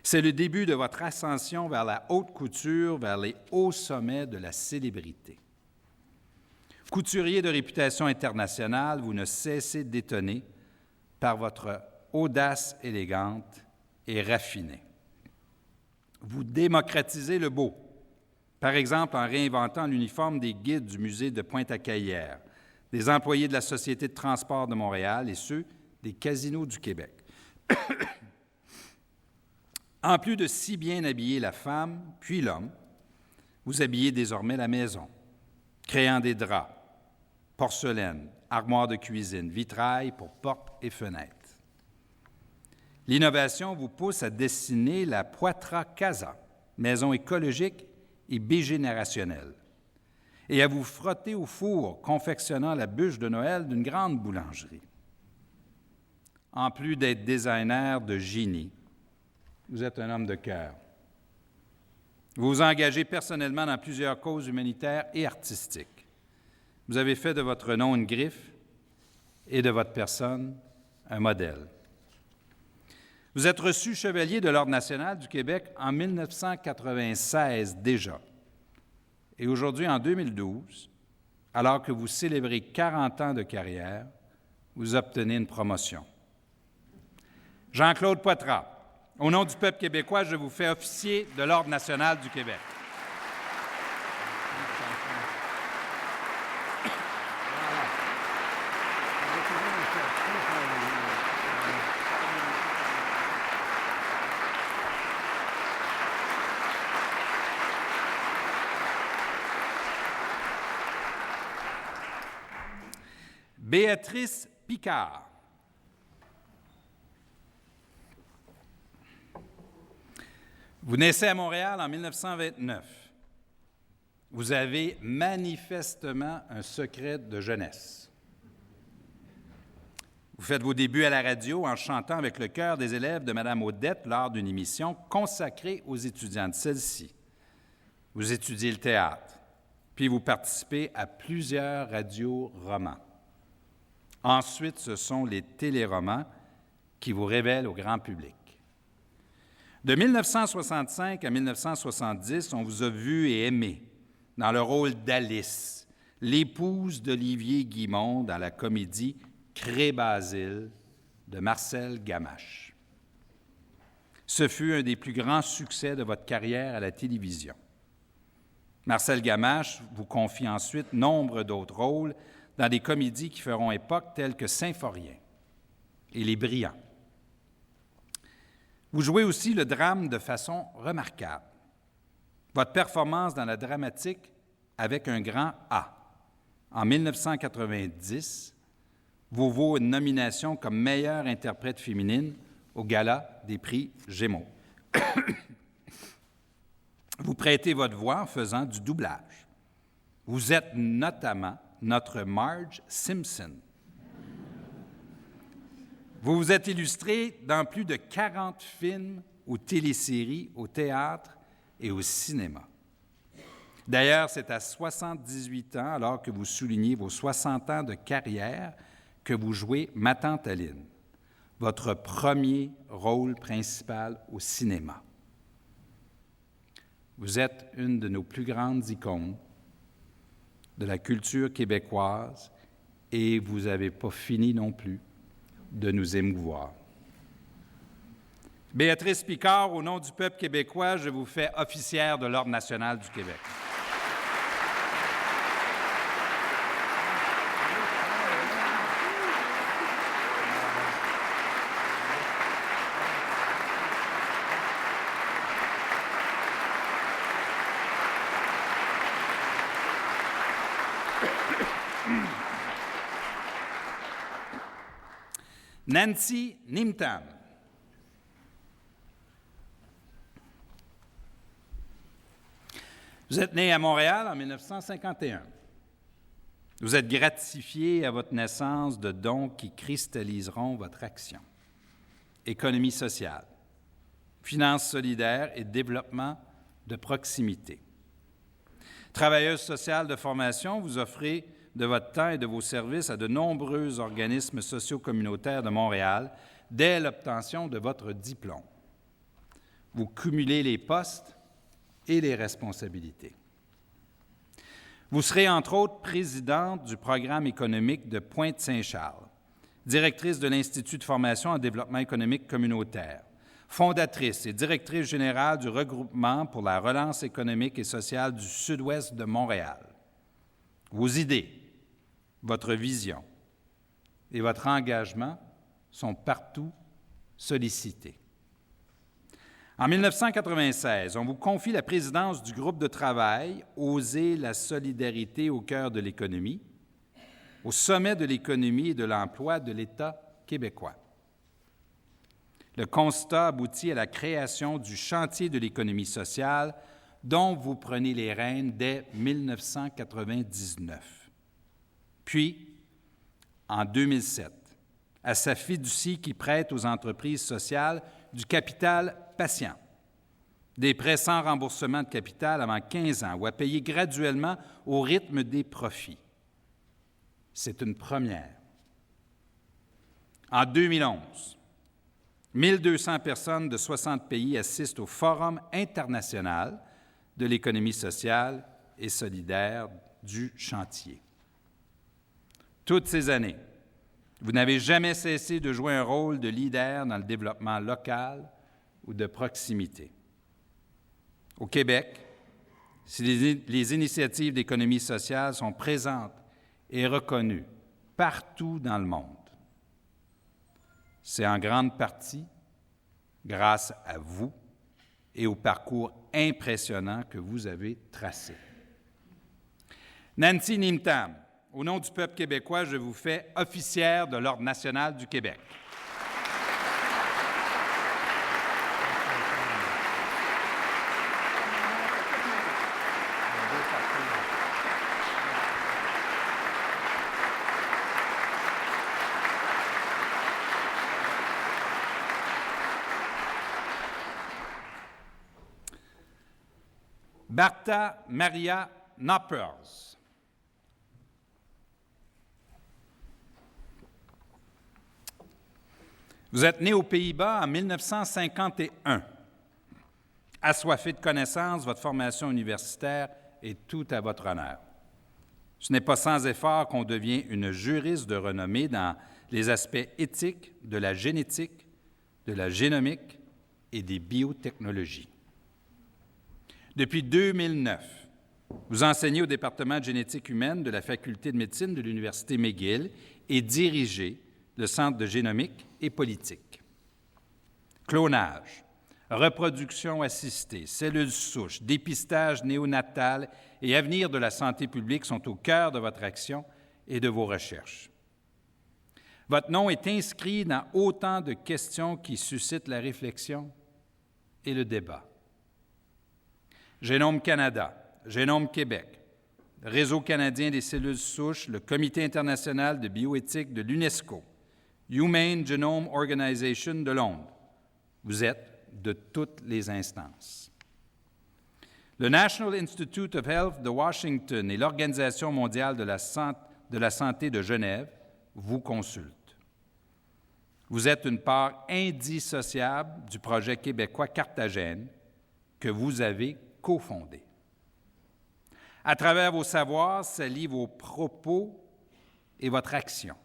C'est le début de votre ascension vers la haute couture, vers les hauts sommets de la célébrité. Couturier de réputation internationale, vous ne cessez d'étonner par votre audace élégante et raffinée. Vous démocratisez le beau. Par exemple, en réinventant l'uniforme des guides du musée de Pointe-à-Caillère, des employés de la Société de transport de Montréal et ceux des casinos du Québec. En plus de si bien habiller la femme, puis l'homme, vous habillez désormais la maison, créant des draps, porcelaine, armoires de cuisine, vitrail pour portes et fenêtres. L'innovation vous pousse à dessiner la Poitras Casa, maison écologique et bigénérationnelle, et à vous frotter au four, confectionnant la bûche de Noël d'une grande boulangerie. En plus d'être designer de génie, vous êtes un homme de cœur. Vous vous engagez personnellement dans plusieurs causes humanitaires et artistiques. Vous avez fait de votre nom une griffe et de votre personne un modèle. Vous êtes reçu chevalier de l'Ordre national du Québec en 1996 déjà. Et aujourd'hui, en 2012, alors que vous célébrez 40 ans de carrière, vous obtenez une promotion. Jean-Claude Poitras, au nom du peuple québécois, je vous fais officier de l'Ordre national du Québec. Béatrice Picard. Vous naissez à Montréal en 1929. Vous avez manifestement un secret de jeunesse. Vous faites vos débuts à la radio en chantant avec le chœur des élèves de Mme Odette lors d'une émission consacrée aux étudiants de celle-ci. Vous étudiez le théâtre, puis vous participez à plusieurs radios-romans. Ensuite, ce sont les téléromans qui vous révèlent au grand public. De 1965 à 1970, on vous a vu et aimé dans le rôle d'Alice, l'épouse d'Olivier Guimond dans la comédie Cré-Basile de Marcel Gamache. Ce fut un des plus grands succès de votre carrière à la télévision. Marcel Gamache vous confie ensuite nombre d'autres rôles dans des comédies qui feront époque telles que Symphorien et Les Brillants. Vous jouez aussi le drame de façon remarquable. Votre performance dans la dramatique avec un grand A. En 1990, vous vaut une nomination comme meilleure interprète féminine au Gala des prix Gémeaux. Vous prêtez votre voix en faisant du doublage. Vous êtes notamment notre Marge Simpson. Vous vous êtes illustré dans plus de 40 films ou téléséries, au théâtre et au cinéma. D'ailleurs, c'est à 78 ans, alors que vous soulignez vos 60 ans de carrière, que vous jouez Ma tante Aline, votre premier rôle principal au cinéma. Vous êtes une de nos plus grandes icônes de la culture québécoise et vous n'avez pas fini non plus de nous émouvoir. Béatrice Picard, au nom du peuple québécois, je vous fais officière de l'Ordre national du Québec. Nancy Nimtam. Vous êtes née à Montréal en 1951. Vous êtes gratifiée à votre naissance de dons qui cristalliseront votre action. Économie sociale, finances solidaires et développement de proximité. Travailleuse sociale de formation, vous offrez de votre temps et de vos services à de nombreux organismes socio-communautaires de Montréal dès l'obtention de votre diplôme. Vous cumulez les postes et les responsabilités. Vous serez entre autres présidente du programme économique de Pointe-Saint-Charles, directrice de l'Institut de formation en développement économique communautaire, fondatrice et directrice générale du regroupement pour la relance économique et sociale du Sud-Ouest de Montréal. Vos idées, votre vision et votre engagement sont partout sollicités. En 1996, on vous confie la présidence du groupe de travail « Oser la solidarité au cœur de l'économie » au sommet de l'économie et de l'emploi de l'État québécois. Le constat aboutit à la création du chantier de l'économie sociale dont vous prenez les rênes dès 1999. Puis, en 2007, à sa fiducie qui prête aux entreprises sociales du capital patient, des prêts sans remboursement de capital avant 15 ans ou à payer graduellement au rythme des profits. C'est une première. En 2011, 1200 personnes de 60 pays assistent au Forum international de l'économie sociale et solidaire du chantier. Toutes ces années, vous n'avez jamais cessé de jouer un rôle de leader dans le développement local ou de proximité. Au Québec, si les initiatives d'économie sociale sont présentes et reconnues partout dans le monde, c'est en grande partie grâce à vous et au parcours impressionnant que vous avez tracé. Nancy Nimtam, au nom du peuple québécois, je vous fais officière de l'Ordre national du Québec. Barta Maria Noppers. Vous êtes né aux Pays-Bas en 1951. Assoiffé de connaissances, votre formation universitaire est tout à votre honneur. Ce n'est pas sans effort qu'on devient une juriste de renommée dans les aspects éthiques de la génétique, de la génomique et des biotechnologies. Depuis 2009, vous enseignez au département de génétique humaine de la Faculté de médecine de l'Université McGill et dirigez le Centre de génomique et politique. Clonage, reproduction assistée, cellules souches, dépistage néonatal et avenir de la santé publique sont au cœur de votre action et de vos recherches. Votre nom est inscrit dans autant de questions qui suscitent la réflexion et le débat. Génome Canada, Génome Québec, Réseau canadien des cellules souches, le Comité international de bioéthique de l'UNESCO, Humane Genome Organization de Londres. Vous êtes de toutes les instances. Le National Institute of Health de Washington et l'Organisation mondiale de la santé de Genève vous consultent. Vous êtes une part indissociable du projet québécois Cartagène que vous avez cofondé. À travers vos savoirs s'allient vos propos et votre action,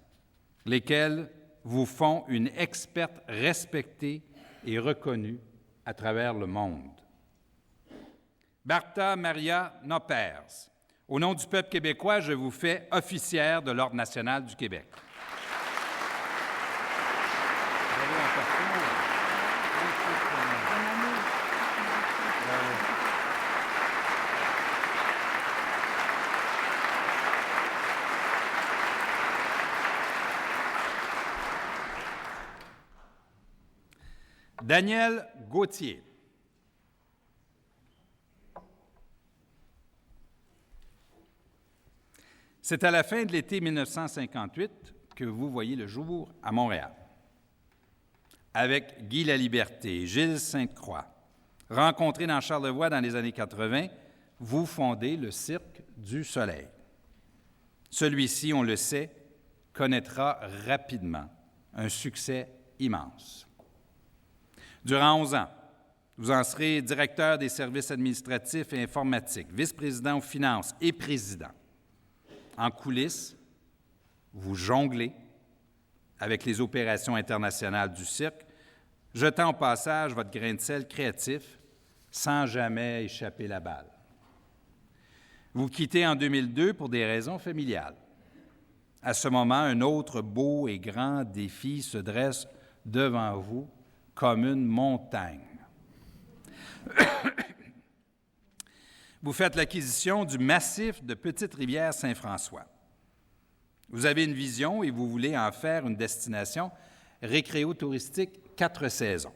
lesquels vous font une experte respectée et reconnue à travers le monde. Barta Maria Noppers, au nom du peuple québécois, je vous fais officière de l'Ordre national du Québec. Daniel Gauthier. C'est à la fin de l'été 1958 que vous voyez le jour à Montréal. Avec Guy Laliberté et Gilles Sainte-Croix, rencontrés dans Charlevoix dans les années 80, vous fondez le Cirque du Soleil. Celui-ci, on le sait, connaîtra rapidement un succès immense. Durant 11 ans, vous en serez directeur des services administratifs et informatiques, vice-président aux finances et président. En coulisses, vous jonglez avec les opérations internationales du cirque, jetant au passage votre grain de sel créatif sans jamais échapper la balle. Vous quittez en 2002 pour des raisons familiales. À ce moment, un autre beau et grand défi se dresse devant vous comme une montagne. Vous faites l'acquisition du massif de Petite-Rivière-Saint-François. Vous avez une vision et vous voulez en faire une destination récréo-touristique 4 saisons.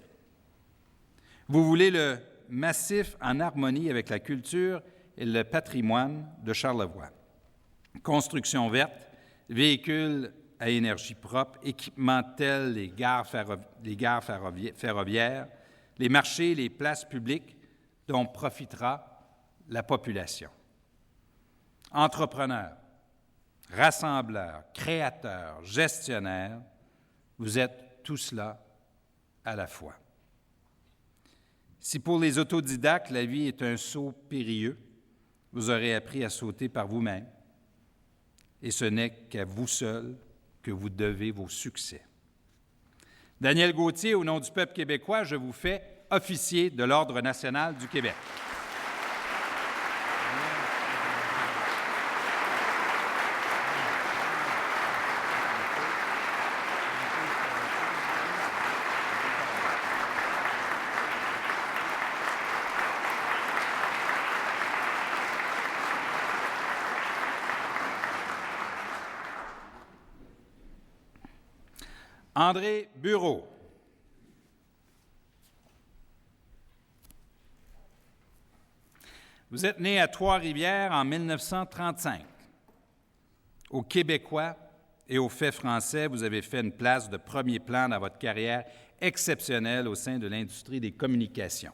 Vous voulez le massif en harmonie avec la culture et le patrimoine de Charlevoix. Construction verte, véhicules à énergie propre, équipements tels les gares ferroviaires, les marchés, les places publiques dont profitera la population. Entrepreneurs, rassembleurs, créateurs, gestionnaires, vous êtes tout cela à la fois. Si pour les autodidactes, la vie est un saut périlleux, vous aurez appris à sauter par vous-même, et ce n'est qu'à vous seul que vous devez vos succès. Daniel Gauthier, au nom du peuple québécois, je vous fais officier de l'Ordre national du Québec. André Bureau. Vous êtes né à Trois-Rivières en 1935. Aux Québécois et aux faits français, vous avez fait une place de premier plan dans votre carrière exceptionnelle au sein de l'industrie des communications.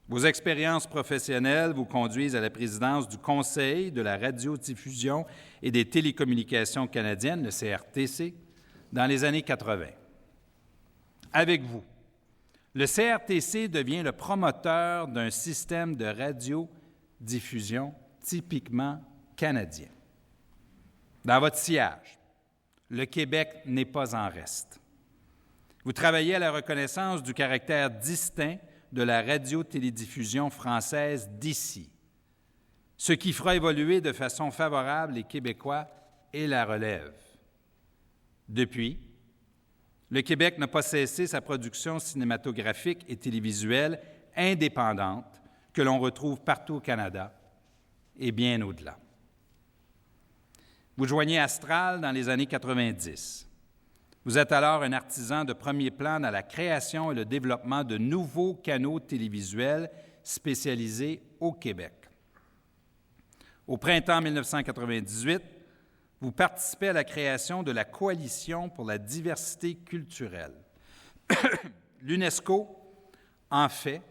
Vos expériences professionnelles vous conduisent à la présidence du Conseil de la radiodiffusion et des télécommunications canadiennes, le CRTC, dans les années 80. Avec vous, le CRTC devient le promoteur d'un système de radiodiffusion typiquement canadien. Dans votre sillage, le Québec n'est pas en reste. Vous travaillez à la reconnaissance du caractère distinct de la radio-télédiffusion française d'ici, ce qui fera évoluer de façon favorable les Québécois et la relève. Depuis, le Québec n'a pas cessé sa production cinématographique et télévisuelle indépendante que l'on retrouve partout au Canada et bien au-delà. Vous joignez Astral dans les années 90. Vous êtes alors un artisan de premier plan dans la création et le développement de nouveaux canaux télévisuels spécialisés au Québec. Au printemps 1998, vous participez à la création de la Coalition pour la diversité culturelle. L'UNESCO en fait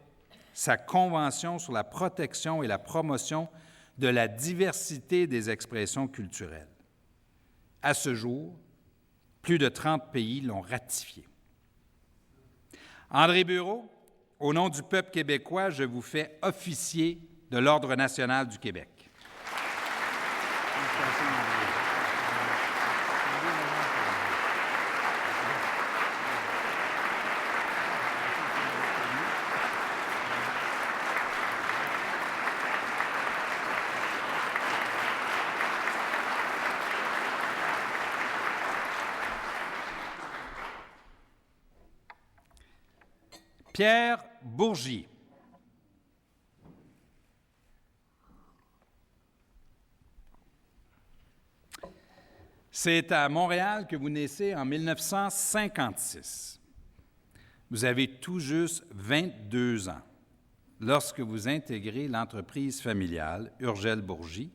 sa convention sur la protection et la promotion de la diversité des expressions culturelles. À ce jour, plus de 30 pays l'ont ratifié. André Bureau, au nom du peuple québécois, je vous fais officier de l'Ordre national du Québec. Pierre Bourgie. C'est à Montréal que vous naissez en 1956. Vous avez tout juste 22 ans lorsque vous intégrez l'entreprise familiale Urgell Bourgie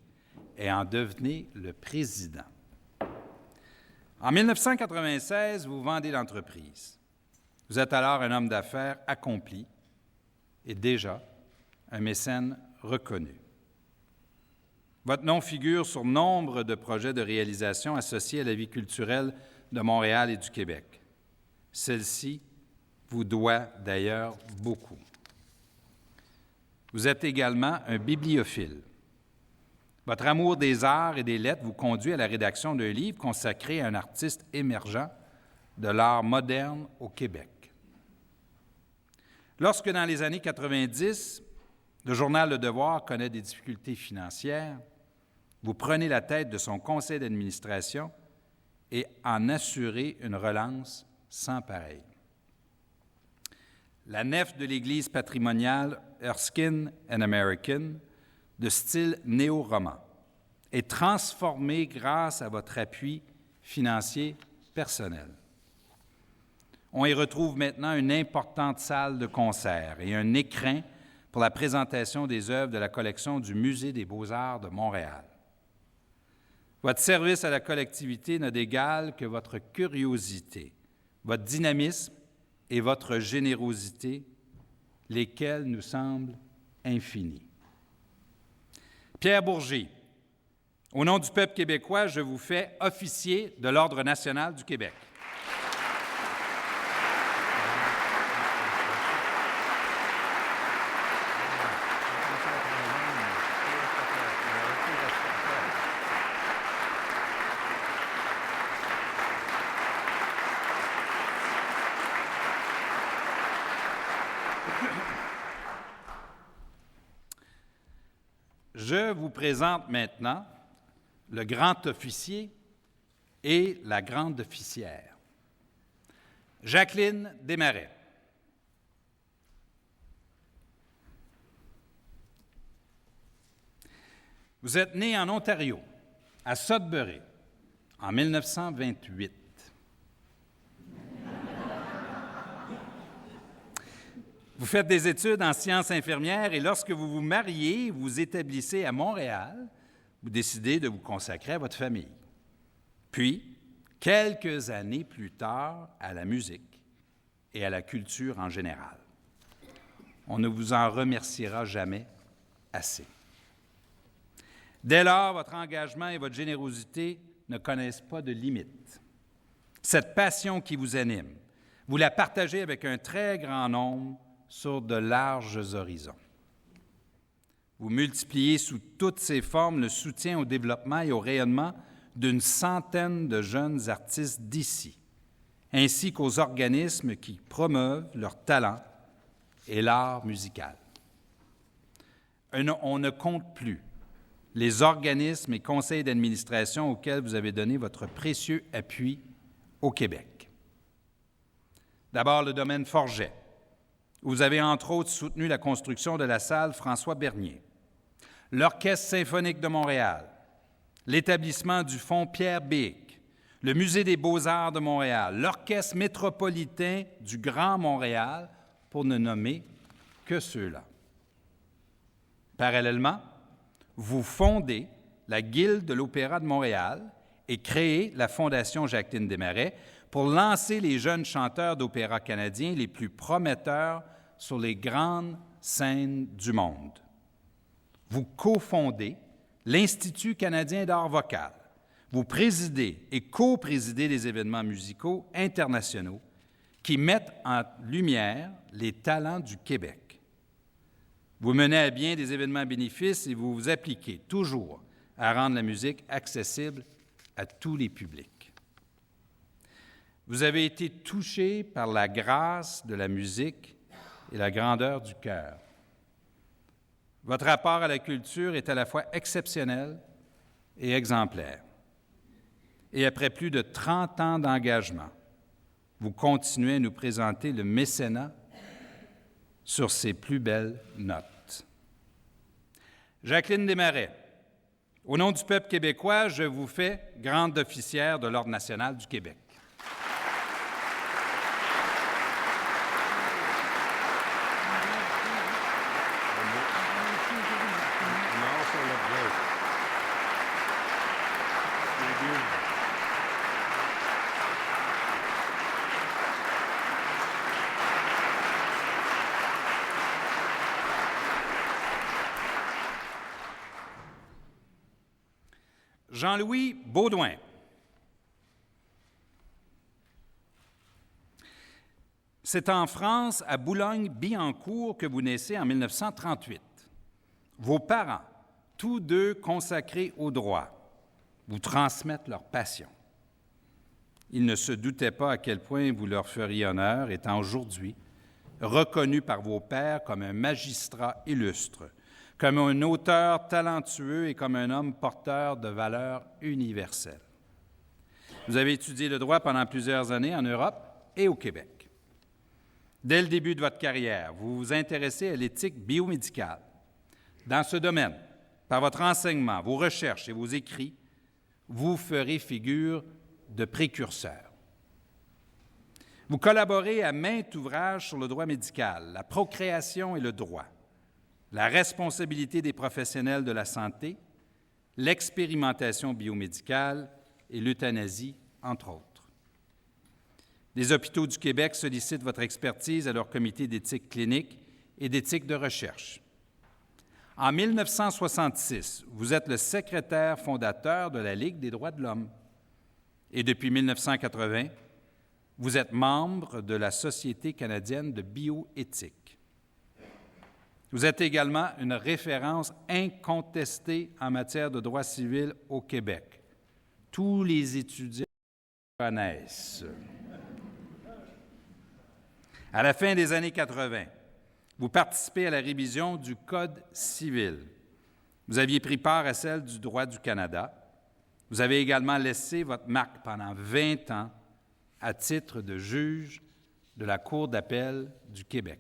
et en devenez le président. En 1996, vous vendez l'entreprise. Vous êtes alors un homme d'affaires accompli et déjà un mécène reconnu. Votre nom figure sur nombre de projets de réalisation associés à la vie culturelle de Montréal et du Québec. Celle-ci vous doit d'ailleurs beaucoup. Vous êtes également un bibliophile. Votre amour des arts et des lettres vous conduit à la rédaction d'un livre consacré à un artiste émergent de l'art moderne au Québec. Lorsque, dans les années 90, le journal Le Devoir connaît des difficultés financières, vous prenez la tête de son conseil d'administration et en assurez une relance sans pareille. La nef de l'église patrimoniale Erskine and American, de style néo-roman, est transformée grâce à votre appui financier personnel. On y retrouve maintenant une importante salle de concert et un écrin pour la présentation des œuvres de la collection du Musée des Beaux-Arts de Montréal. Votre service à la collectivité n'a d'égal que votre curiosité, votre dynamisme et votre générosité, lesquels nous semblent infinis. Pierre Bourgie, au nom du peuple québécois, je vous fais officier de l'Ordre national du Québec. Je vous présente maintenant le grand officier et la grande officière. Jacqueline Desmarais. Vous êtes née en Ontario, à Sudbury, en 1928. Vous faites des études en sciences infirmières et lorsque vous vous mariez, vous vous établissez à Montréal, vous décidez de vous consacrer à votre famille. Puis, quelques années plus tard, à la musique et à la culture en général. On ne vous en remerciera jamais assez. Dès lors, votre engagement et votre générosité ne connaissent pas de limites. Cette passion qui vous anime, vous la partagez avec un très grand nombre sur de larges horizons. Vous multipliez sous toutes ses formes le soutien au développement et au rayonnement d'une centaine de jeunes artistes d'ici, ainsi qu'aux organismes qui promeuvent leur talent et l'art musical. On ne compte plus les organismes et conseils d'administration auxquels vous avez donné votre précieux appui au Québec. D'abord, le domaine Forget. Vous avez entre autres soutenu la construction de la salle François Bernier, l'Orchestre symphonique de Montréal, l'établissement du Fonds Pierre Bic, le Musée des beaux-arts de Montréal, l'Orchestre métropolitain du Grand Montréal, pour ne nommer que ceux-là. Parallèlement, vous fondez la Guilde de l'Opéra de Montréal et créez la Fondation Jacqueline Desmarais pour lancer les jeunes chanteurs d'opéra canadiens les plus prometteurs sur les grandes scènes du monde. Vous cofondez l'Institut canadien d'art vocal. Vous présidez et coprésidez des événements musicaux internationaux qui mettent en lumière les talents du Québec. Vous menez à bien des événements bénéfices et vous vous appliquez toujours à rendre la musique accessible à tous les publics. Vous avez été touché par la grâce de la musique et la grandeur du cœur. Votre rapport à la culture est à la fois exceptionnel et exemplaire. Et après plus de 30 ans d'engagement, vous continuez à nous présenter le mécénat sur ses plus belles notes. Jacqueline Desmarais, au nom du peuple québécois, je vous fais grande officière de l'Ordre national du Québec. Jean-Louis Baudouin. C'est en France, à Boulogne-Billancourt, que vous naissez en 1938. Vos parents, tous deux consacrés au droit, vous transmettent leur passion. Ils ne se doutaient pas à quel point vous leur feriez honneur, étant aujourd'hui reconnu par vos pairs comme un magistrat illustre, comme un auteur talentueux et comme un homme porteur de valeurs universelles. Vous avez étudié le droit pendant plusieurs années en Europe et au Québec. Dès le début de votre carrière, vous vous intéressez à l'éthique biomédicale. Dans ce domaine, par votre enseignement, vos recherches et vos écrits, vous ferez figure de précurseur. Vous collaborez à maints ouvrages sur le droit médical, la procréation et le droit, la responsabilité des professionnels de la santé, l'expérimentation biomédicale et l'euthanasie, entre autres. Des hôpitaux du Québec sollicitent votre expertise à leur comité d'éthique clinique et d'éthique de recherche. En 1966, vous êtes le secrétaire fondateur de la Ligue des droits de l'homme. Et depuis 1980, vous êtes membre de la Société canadienne de bioéthique. Vous êtes également une référence incontestée en matière de droit civil au Québec. Tous les étudiants connaissent. À la fin des années 80, vous participez à la révision du Code civil. Vous aviez pris part à celle du droit du Canada. Vous avez également laissé votre marque pendant 20 ans à titre de juge de la Cour d'appel du Québec.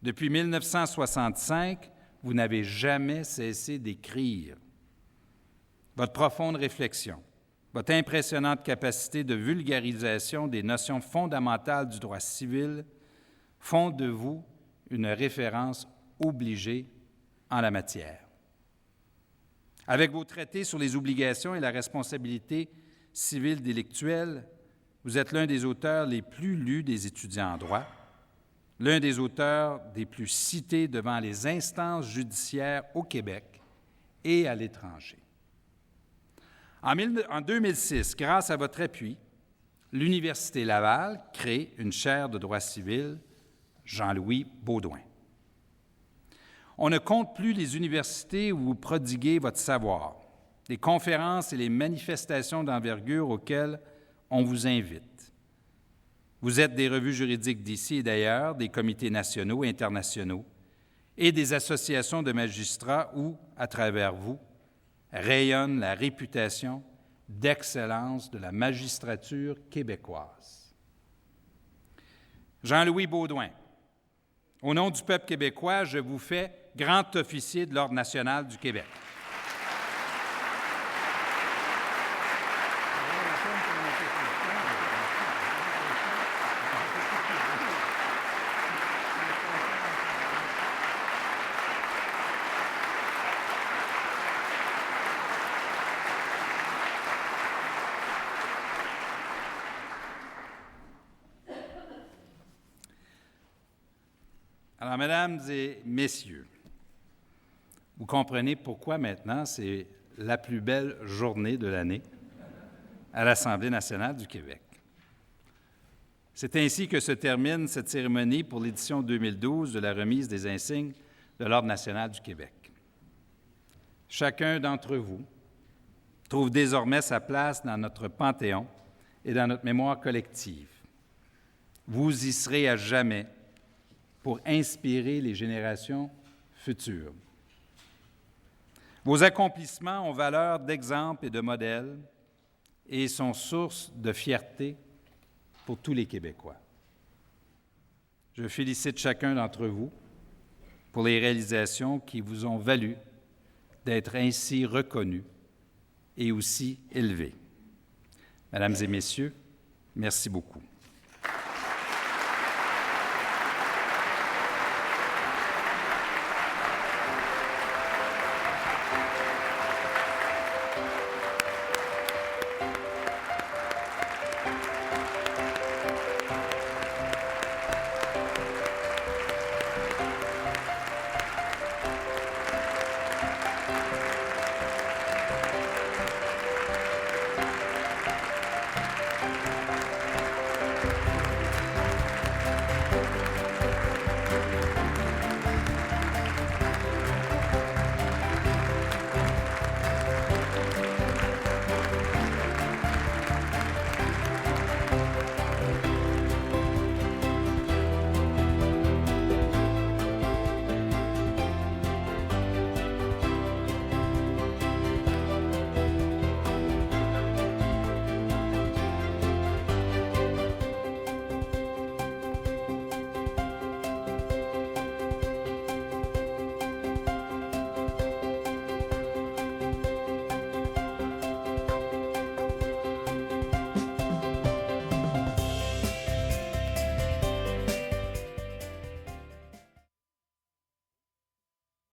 Depuis 1965, vous n'avez jamais cessé d'écrire. Votre profonde réflexion, votre impressionnante capacité de vulgarisation des notions fondamentales du droit civil font de vous une référence obligée en la matière. Avec vos traités sur les obligations et la responsabilité civile délictuelle, vous êtes l'un des auteurs les plus lus des étudiants en droit, l'un des auteurs des plus cités devant les instances judiciaires au Québec et à l'étranger. En 2006, grâce à votre appui, l'Université Laval crée une chaire de droit civil Jean-Louis Beaudoin. On ne compte plus les universités où vous prodiguez votre savoir, les conférences et les manifestations d'envergure auxquelles on vous invite. Vous êtes des revues juridiques d'ici et d'ailleurs, des comités nationaux et internationaux et des associations de magistrats où, à travers vous, rayonne la réputation d'excellence de la magistrature québécoise. Jean-Louis Beaudoin, au nom du peuple québécois, je vous fais grand officier de l'Ordre national du Québec. Alors, mesdames et messieurs, vous comprenez pourquoi maintenant c'est la plus belle journée de l'année à l'Assemblée nationale du Québec. C'est ainsi que se termine cette cérémonie pour l'édition 2012 de la remise des insignes de l'Ordre national du Québec. Chacun d'entre vous trouve désormais sa place dans notre panthéon et dans notre mémoire collective. Vous y serez à jamais pour inspirer les générations futures. Vos accomplissements ont valeur d'exemple et de modèle et sont source de fierté pour tous les Québécois. Je félicite chacun d'entre vous pour les réalisations qui vous ont valu d'être ainsi reconnus et aussi élevés. Mesdames et messieurs, merci beaucoup.